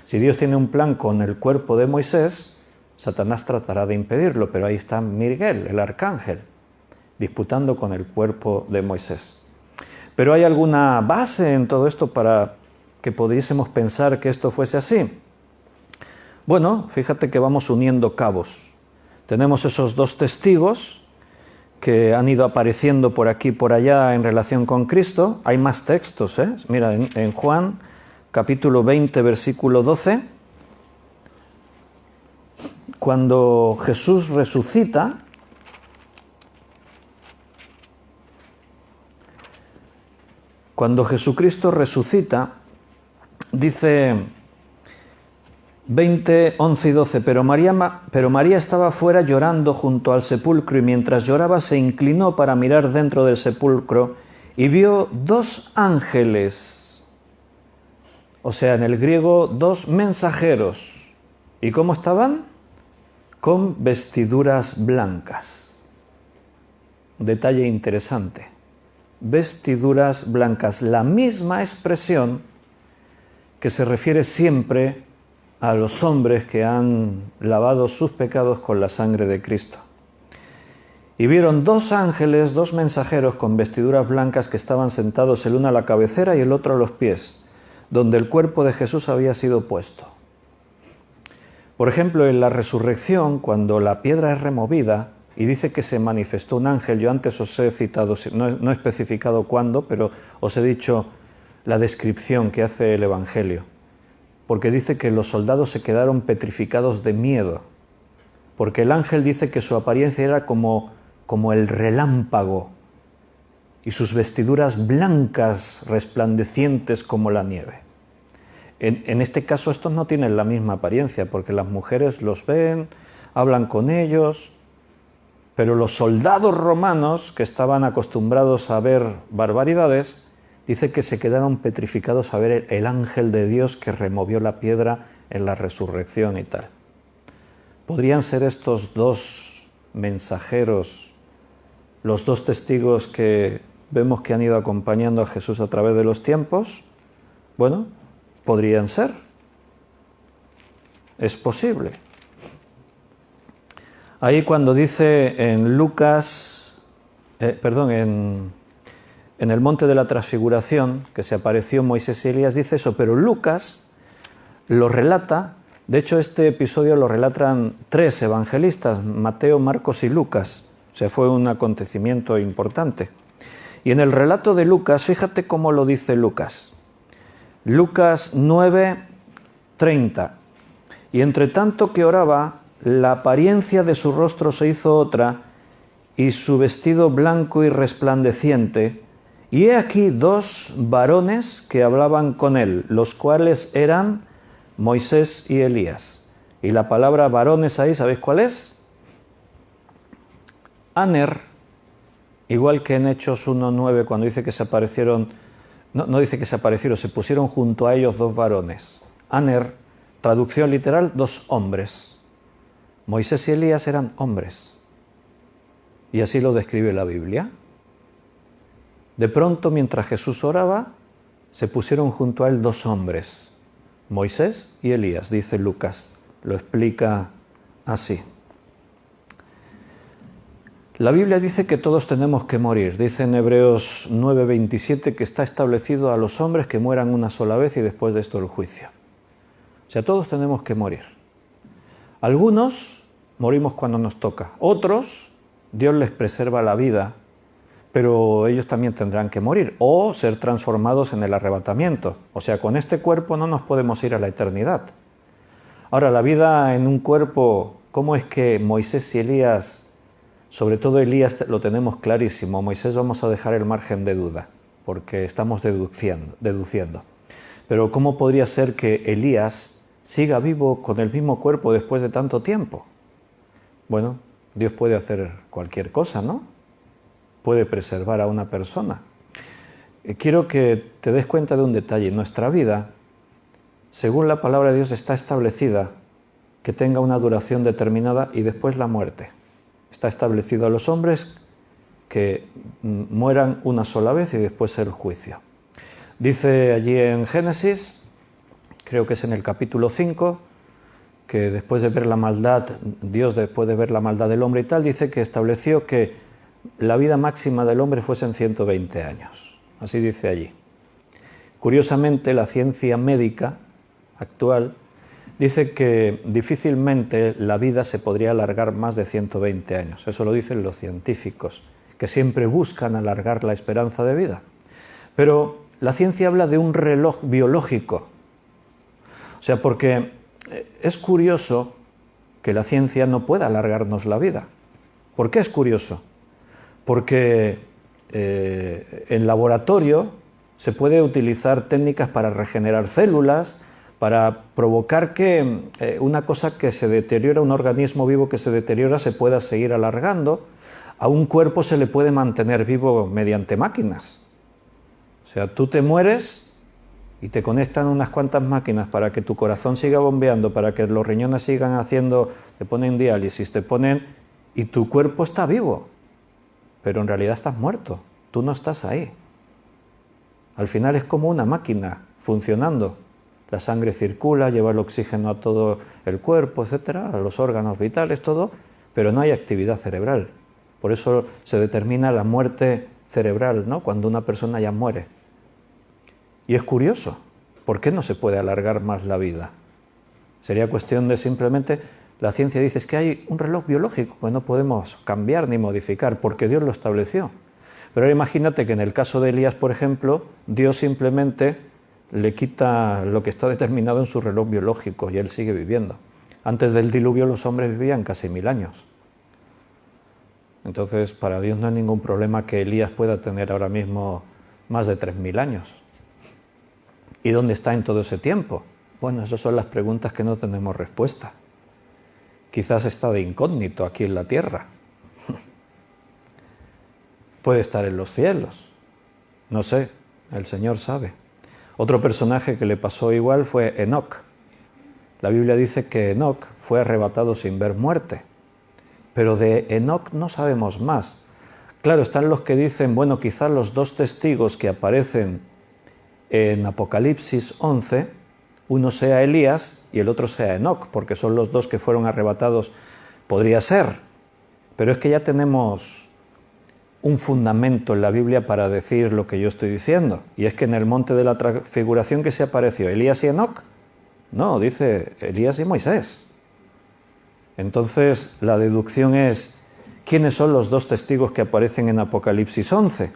Si Dios tiene un plan con el cuerpo de Moisés, Satanás tratará de impedirlo, pero ahí está Miguel, el arcángel, disputando con el cuerpo de Moisés. Pero ¿hay alguna base en todo esto para que pudiésemos pensar que esto fuese así? Bueno, fíjate que vamos uniendo cabos. Tenemos esos 2 testigos que han ido apareciendo por aquí y por allá en relación con Cristo. Hay más textos, ¿eh? Mira, en Juan, capítulo 20, versículo 12, cuando Jesús resucita, cuando Jesucristo resucita, dice 20, 11 y 12, pero María estaba fuera llorando junto al sepulcro y mientras lloraba se inclinó para mirar dentro del sepulcro y vio 2 ángeles, o sea, en el griego 2 mensajeros. ¿Y cómo estaban? Con vestiduras blancas. Detalle interesante. Vestiduras blancas, la misma expresión que se refiere siempre a los hombres que han lavado sus pecados con la sangre de Cristo. Y vieron 2 ángeles, 2 mensajeros con vestiduras blancas que estaban sentados el uno a la cabecera y el otro a los pies, donde el cuerpo de Jesús había sido puesto. Por ejemplo, en la resurrección, cuando la piedra es removida y dice que se manifestó un ángel, yo antes os he citado, no he especificado cuándo, pero os he dicho la descripción que hace el Evangelio, porque dice que los soldados se quedaron petrificados de miedo, porque el ángel dice que su apariencia era como el relámpago y sus vestiduras blancas resplandecientes como la nieve. En este caso estos no tienen la misma apariencia, porque las mujeres los ven, hablan con ellos, pero los soldados romanos que estaban acostumbrados a ver barbaridades, dice que se quedaron petrificados a ver el ángel de Dios que removió la piedra en la resurrección y tal. ¿Podrían ser estos 2 mensajeros, los 2 testigos que vemos que han ido acompañando a Jesús a través de los tiempos? Bueno, podrían ser. Es posible. Ahí cuando dice en Lucas, en el monte de la transfiguración, que se apareció Moisés y Elías, dice eso, pero Lucas lo relata. De hecho, este episodio lo relatan 3 evangelistas, Mateo, Marcos y Lucas. O sea, fue un acontecimiento importante. Y en el relato de Lucas, fíjate cómo lo dice Lucas. Lucas 9, 30. Y entre tanto que oraba, la apariencia de su rostro se hizo otra, y su vestido blanco y resplandeciente. Y he aquí 2 varones que hablaban con él, los cuales eran Moisés y Elías. Y la palabra varones ahí, ¿sabéis cuál es? Aner, igual que en Hechos 1:9, cuando dice que se aparecieron, no dice que se aparecieron, se pusieron junto a ellos 2 varones. Aner, traducción literal, 2 hombres. Moisés y Elías eran hombres. Y así lo describe la Biblia. De pronto, mientras Jesús oraba, se pusieron junto a él 2 hombres, Moisés y Elías, dice Lucas, lo explica así. La Biblia dice que todos tenemos que morir. Dice en Hebreos 9:27 que está establecido a los hombres que mueran una sola vez y después de esto el juicio. O sea, todos tenemos que morir. Algunos morimos cuando nos toca. Otros, Dios les preserva la vida, pero ellos también tendrán que morir o ser transformados en el arrebatamiento. O sea, con este cuerpo no nos podemos ir a la eternidad. Ahora, la vida en un cuerpo, ¿cómo es que Moisés y Elías... Sobre todo Elías lo tenemos clarísimo, Moisés vamos a dejar el margen de duda, porque estamos deduciendo. Pero ¿cómo podría ser que Elías siga vivo con el mismo cuerpo después de tanto tiempo? Bueno, Dios puede hacer cualquier cosa, ¿no? Puede preservar a una persona. Quiero que te des cuenta de un detalle. Nuestra vida, según la palabra de Dios, está establecida que tenga una duración determinada y después la muerte. Está establecido a los hombres que mueran una sola vez y después el juicio. Dice allí en Génesis, creo que es en el capítulo 5, que después de ver la maldad, Dios después de ver la maldad del hombre y tal, dice que estableció que la vida máxima del hombre fuesen 120 años. Así dice allí. Curiosamente, la ciencia médica actual dice que difícilmente la vida se podría alargar más de 120 años. Eso lo dicen los científicos, que siempre buscan alargar la esperanza de vida. Pero la ciencia habla de un reloj biológico. O sea, porque es curioso que la ciencia no pueda alargarnos la vida. ¿Por qué es curioso? Porque en laboratorio se puede utilizar técnicas para regenerar células, para provocar que una cosa que se deteriora, un organismo vivo que se deteriora, se pueda seguir alargando. A un cuerpo se le puede mantener vivo mediante máquinas. O sea, tú te mueres y te conectan unas cuantas máquinas para que tu corazón siga bombeando, para que los riñones sigan haciendo, te ponen diálisis, y tu cuerpo está vivo, pero en realidad estás muerto, tú no estás ahí. Al final es como una máquina funcionando. La sangre circula, lleva el oxígeno a todo el cuerpo, etcétera, a los órganos vitales, todo, pero no hay actividad cerebral. Por eso se determina la muerte cerebral, ¿no? Cuando una persona ya muere. Y es curioso, ¿por qué no se puede alargar más la vida? Sería cuestión de simplemente, la ciencia dice, es que hay un reloj biológico que no podemos cambiar ni modificar, porque Dios lo estableció. Pero ahora imagínate que en el caso de Elías, por ejemplo, Dios simplemente le quita lo que está determinado en su reloj biológico y él sigue viviendo. Antes del diluvio los hombres vivían casi 1000 años. Entonces, para Dios no hay ningún problema que Elías pueda tener ahora mismo más de 3000 años. ¿Y dónde está en todo ese tiempo? Bueno, esas son las preguntas que no tenemos respuesta. Quizás está de incógnito aquí en la tierra. Puede estar en los cielos. No sé, el Señor sabe. Otro personaje que le pasó igual fue Enoc. La Biblia dice que Enoc fue arrebatado sin ver muerte. Pero de Enoc no sabemos más. Claro, están los que dicen, bueno, quizás los dos testigos que aparecen en Apocalipsis 11, uno sea Elías y el otro sea Enoc, porque son los dos que fueron arrebatados. Podría ser, pero es que ya tenemos un fundamento en la Biblia para decir lo que yo estoy diciendo, y es que en el monte de la transfiguración que se apareció Elías y Enoc, no, dice Elías y Moisés. Entonces la deducción es, ¿quiénes son los dos testigos que aparecen en Apocalipsis 11?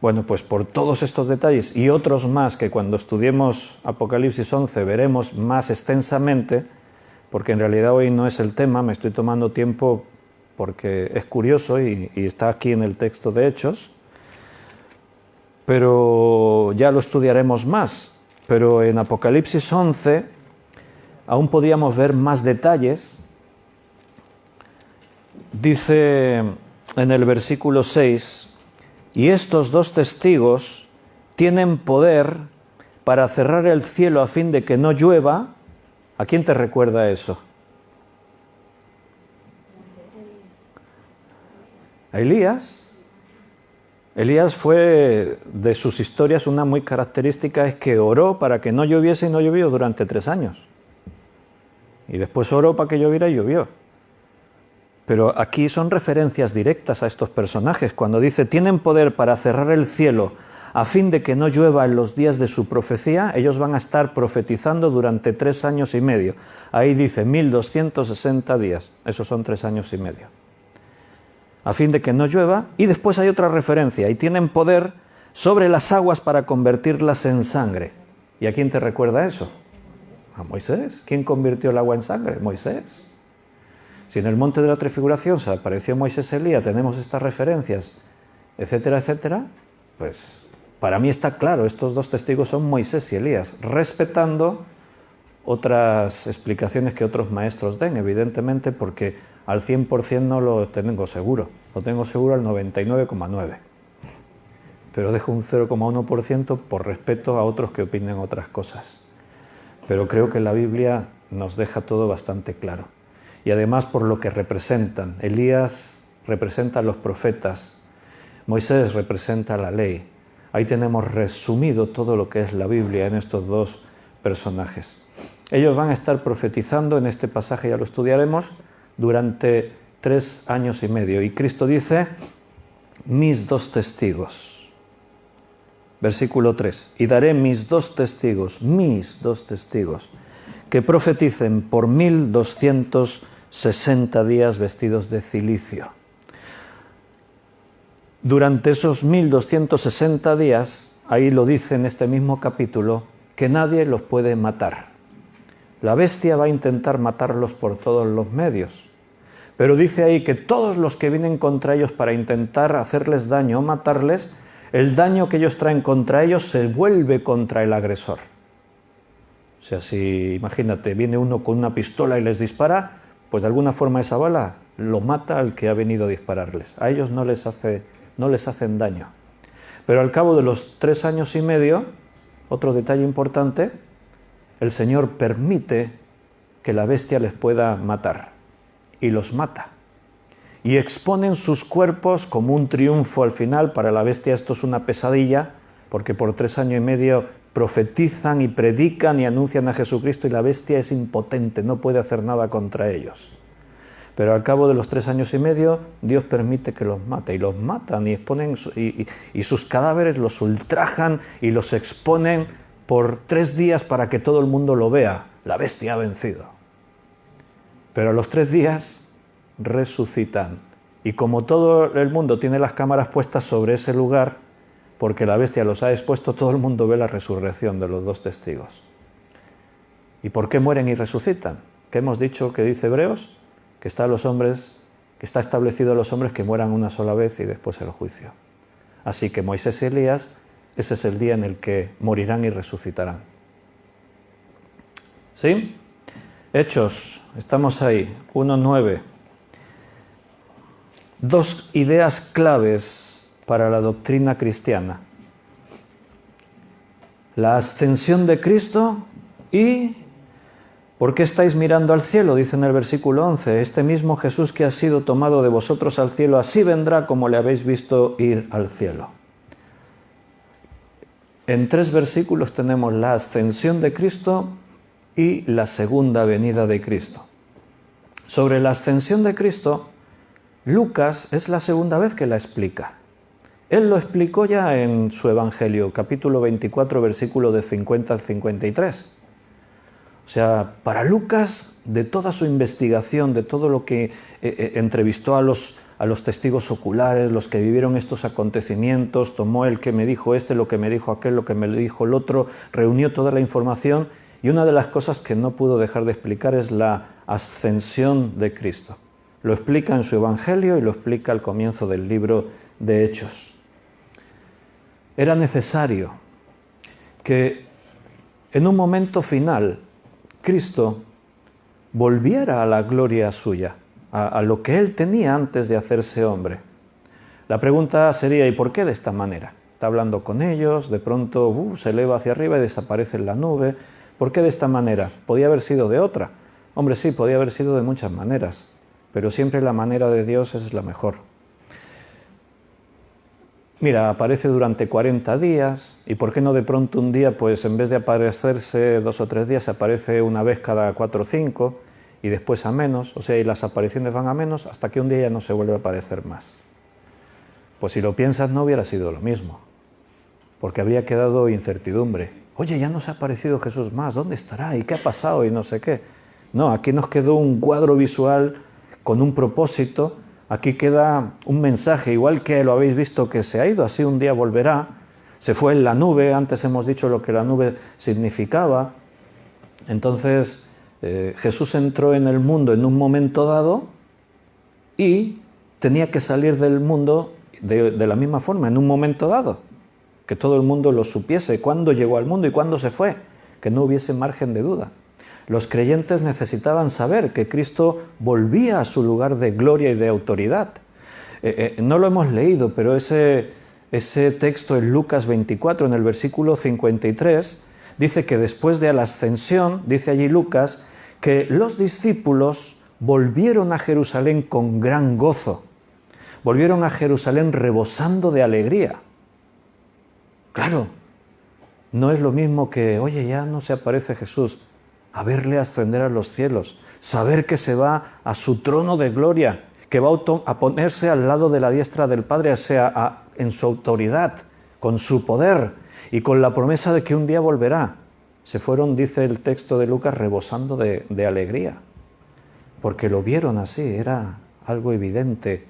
Bueno, pues por todos estos detalles y otros más que cuando estudiemos Apocalipsis 11 veremos más extensamente, porque en realidad hoy no es el tema, me estoy tomando tiempo porque es curioso y está aquí en el texto de Hechos, pero ya lo estudiaremos más. Pero en Apocalipsis 11 aún podríamos ver más detalles. Dice en el versículo 6, y estos dos testigos tienen poder para cerrar el cielo a fin de que no llueva. ¿A quién te recuerda eso? A Elías. Elías fue, de sus historias, una muy característica es que oró para que no lloviese y no llovió durante 3 años. Y después oró para que lloviera y llovió. Pero aquí son referencias directas a estos personajes. Cuando dice, tienen poder para cerrar el cielo a fin de que no llueva en los días de su profecía, ellos van a estar profetizando durante 3 años y medio. Ahí dice 1260 días, esos son 3 años y medio. A fin de que no llueva, y después hay otra referencia, y tienen poder sobre las aguas para convertirlas en sangre. ¿Y a quién te recuerda eso? A Moisés. ¿Quién convirtió el agua en sangre? Moisés. Si en el monte de la transfiguración se apareció Moisés y Elías, tenemos estas referencias, etcétera, etcétera, pues para mí está claro, estos 2 testigos son Moisés y Elías, respetando otras explicaciones que otros maestros den, evidentemente, porque al 100% no lo tengo seguro, lo tengo seguro al 99,9%, pero dejo un 0,1% por respeto a otros que opinen otras cosas. Pero creo que la Biblia nos deja todo bastante claro. Y además por lo que representan. Elías representa a los profetas, Moisés representa la ley. Ahí tenemos resumido todo lo que es la Biblia en estos 2 personajes. Ellos van a estar profetizando, en este pasaje ya lo estudiaremos, durante 3 años y medio. Y Cristo dice, mis 2 testigos. Versículo 3. Y daré mis 2 testigos, que profeticen por 1260 días vestidos de cilicio. Durante esos 1260 días, ahí lo dice en este mismo capítulo, que nadie los puede matar. La bestia va a intentar matarlos por todos los medios. Pero dice ahí que todos los que vienen contra ellos para intentar hacerles daño o matarles, el daño que ellos traen contra ellos se vuelve contra el agresor. O sea, si, imagínate, viene uno con una pistola y les dispara, pues de alguna forma esa bala lo mata al que ha venido a dispararles. A ellos no les hacen daño. Pero al cabo de los 3 años y medio, otro detalle importante, el Señor permite que la bestia les pueda matar. Y los mata. Y exponen sus cuerpos como un triunfo al final. Para la bestia esto es una pesadilla, porque por 3 años y medio profetizan y predican y anuncian a Jesucristo y la bestia es impotente, no puede hacer nada contra ellos. Pero al cabo de los 3 años y medio, Dios permite que los mate, y los matan y exponen, y sus cadáveres los ultrajan y los exponen por 3 días para que todo el mundo lo vea. La bestia ha vencido. Pero a los 3 días resucitan. Y como todo el mundo tiene las cámaras puestas sobre ese lugar, porque la bestia los ha expuesto, todo el mundo ve la resurrección de los 2 testigos. ¿Y por qué mueren y resucitan? ¿Qué hemos dicho que dice Hebreos? Que está establecido a los hombres que mueran una sola vez y después el juicio. Así que Moisés y Elías, ese es el día en el que morirán y resucitarán. ¿Sí? Hechos, estamos ahí, 1:9. 2 ideas claves para la doctrina cristiana. La ascensión de Cristo y ¿por qué estáis mirando al cielo? Dice en el versículo 11, este mismo Jesús que ha sido tomado de vosotros al cielo, así vendrá como le habéis visto ir al cielo. En 3 versículos tenemos la ascensión de Cristo y la segunda venida de Cristo. Sobre la ascensión de Cristo, Lucas es la segunda vez que la explica. Él lo explicó ya en su Evangelio, capítulo 24, versículo de 50 al 53. O sea, para Lucas, de toda su investigación, de todo lo que entrevistó a los testigos oculares, los que vivieron estos acontecimientos, tomó el que me dijo este, lo que me dijo aquel, lo que me dijo el otro, reunió toda la información, y una de las cosas que no pudo dejar de explicar es la ascensión de Cristo. Lo explica en su Evangelio y lo explica al comienzo del libro de Hechos. Era necesario que en un momento final Cristo volviera a la gloria suya, a lo que Él tenía antes de hacerse hombre. La pregunta sería, ¿y por qué de esta manera? Está hablando con ellos, de pronto se eleva hacia arriba y desaparece en la nube. ¿Por qué de esta manera? ¿Podía haber sido de otra? Hombre, sí, podía haber sido de muchas maneras, pero siempre la manera de Dios es la mejor. Mira, aparece durante 40 días, y ¿por qué no de pronto un día, pues en vez de aparecerse 2 o 3 días, aparece una vez cada 4 o 5, y después a menos, o sea, y las apariciones van a menos hasta que un día ya no se vuelve a aparecer más. Pues si lo piensas no hubiera sido lo mismo, porque habría quedado incertidumbre. Oye, ya no se ha aparecido Jesús más, ¿dónde estará? ¿Y qué ha pasado? Y no sé qué. No, aquí nos quedó un cuadro visual con un propósito, aquí queda un mensaje, igual que lo habéis visto que se ha ido, así un día volverá, se fue en la nube, antes hemos dicho lo que la nube significaba. Entonces Jesús entró en el mundo en un momento dado y tenía que salir del mundo de la misma forma, en un momento dado, que todo el mundo lo supiese, cuándo llegó al mundo y cuándo se fue, que no hubiese margen de duda. Los creyentes necesitaban saber que Cristo volvía a su lugar de gloria y de autoridad. No lo hemos leído, pero ese texto en Lucas 24, en el versículo 53, dice que después de la ascensión, dice allí Lucas, que los discípulos volvieron a Jerusalén con gran gozo. Volvieron a Jerusalén rebosando de alegría. Claro, no es lo mismo que, oye, ya no se aparece Jesús, a verle ascender a los cielos, saber que se va a su trono de gloria, que va a ponerse al lado de la diestra del Padre, o sea, en su autoridad, con su poder y con la promesa de que un día volverá. Se fueron, dice el texto de Lucas, rebosando de alegría, porque lo vieron así, era algo evidente,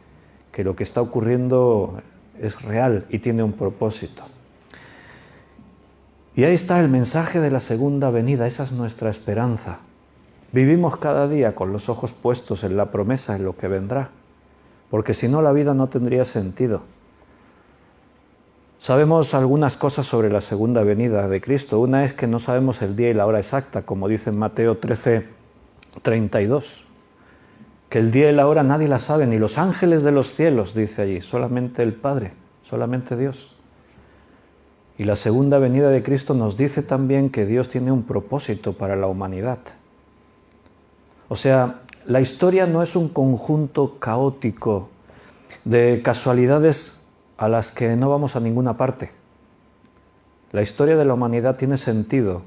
que lo que está ocurriendo es real y tiene un propósito. Y ahí está el mensaje de la segunda venida, esa es nuestra esperanza. Vivimos cada día con los ojos puestos en la promesa, en lo que vendrá, porque si no la vida no tendría sentido. Sabemos algunas cosas sobre la segunda venida de Cristo. Una es que no sabemos el día y la hora exacta, como dice en Mateo 13:32, que el día y la hora nadie la sabe, ni los ángeles de los cielos, dice allí, solamente el Padre, solamente Dios. Y la segunda venida de Cristo nos dice también que Dios tiene un propósito para la humanidad. O sea, la historia no es un conjunto caótico de casualidades a las que no vamos a ninguna parte. La historia de la humanidad tiene sentido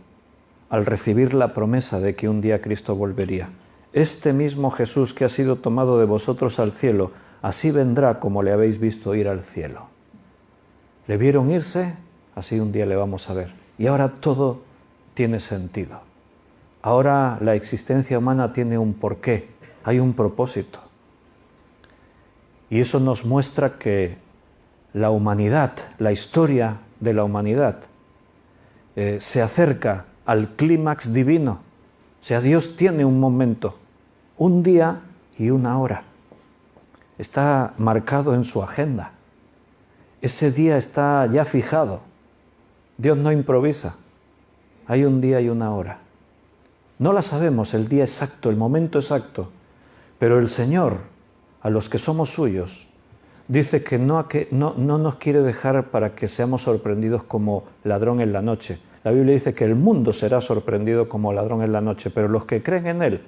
al recibir la promesa de que un día Cristo volvería. Este mismo Jesús que ha sido tomado de vosotros al cielo, así vendrá como le habéis visto ir al cielo. ¿Le vieron irse? Así un día le vamos a ver. Y ahora todo tiene sentido. Ahora la existencia humana tiene un porqué, hay un propósito. Y eso nos muestra que la humanidad, la historia de la humanidad, se acerca al clímax divino. O sea, Dios tiene un momento, un día y una hora. Está marcado en su agenda. Ese día está ya fijado. Dios no improvisa. Hay un día y una hora. No la sabemos el día exacto, el momento exacto, pero el Señor, a los que somos suyos, dice que no nos quiere dejar para que seamos sorprendidos como ladrón en la noche. La Biblia dice que el mundo será sorprendido como ladrón en la noche, pero los que creen en Él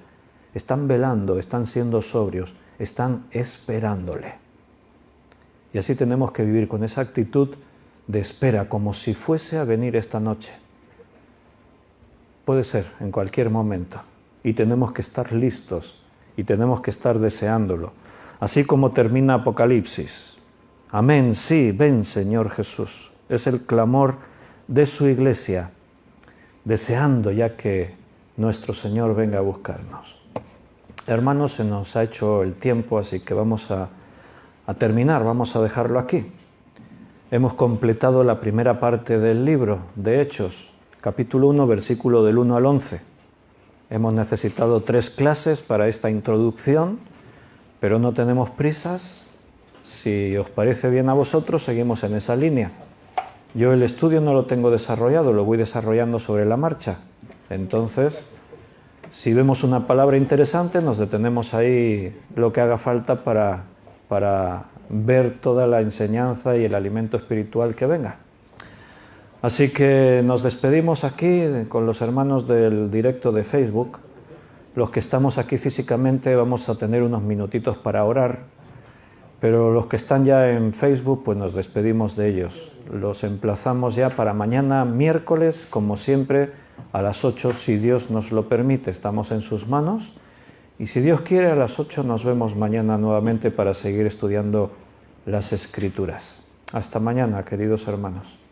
están velando, están siendo sobrios, están esperándole. Y así tenemos que vivir con esa actitud de espera, como si fuese a venir esta noche. Puede ser en cualquier momento, y tenemos que estar listos, y tenemos que estar deseándolo. Así como termina Apocalipsis. Amén, sí, ven Señor Jesús. Es el clamor de su iglesia, deseando ya que nuestro Señor venga a buscarnos. Hermanos, se nos ha hecho el tiempo, así que vamos a terminar, vamos a dejarlo aquí. Hemos completado la primera parte del libro de Hechos, capítulo 1, versículo del 1 al 11. Hemos necesitado 3 clases para esta introducción, pero no tenemos prisas. Si os parece bien a vosotros, seguimos en esa línea. Yo el estudio no lo tengo desarrollado, lo voy desarrollando sobre la marcha. Entonces, si vemos una palabra interesante, nos detenemos ahí lo que haga falta para ver toda la enseñanza y el alimento espiritual que venga. Así que nos despedimos aquí con los hermanos del directo de Facebook. Los que estamos aquí físicamente vamos a tener unos minutitos para orar, pero los que están ya en Facebook, pues nos despedimos de ellos. Los emplazamos ya para mañana miércoles, como siempre, a las 8, si Dios nos lo permite. Estamos en sus manos Y si Dios quiere, a las 8 nos vemos mañana nuevamente para seguir estudiando las Escrituras. Hasta mañana, queridos hermanos.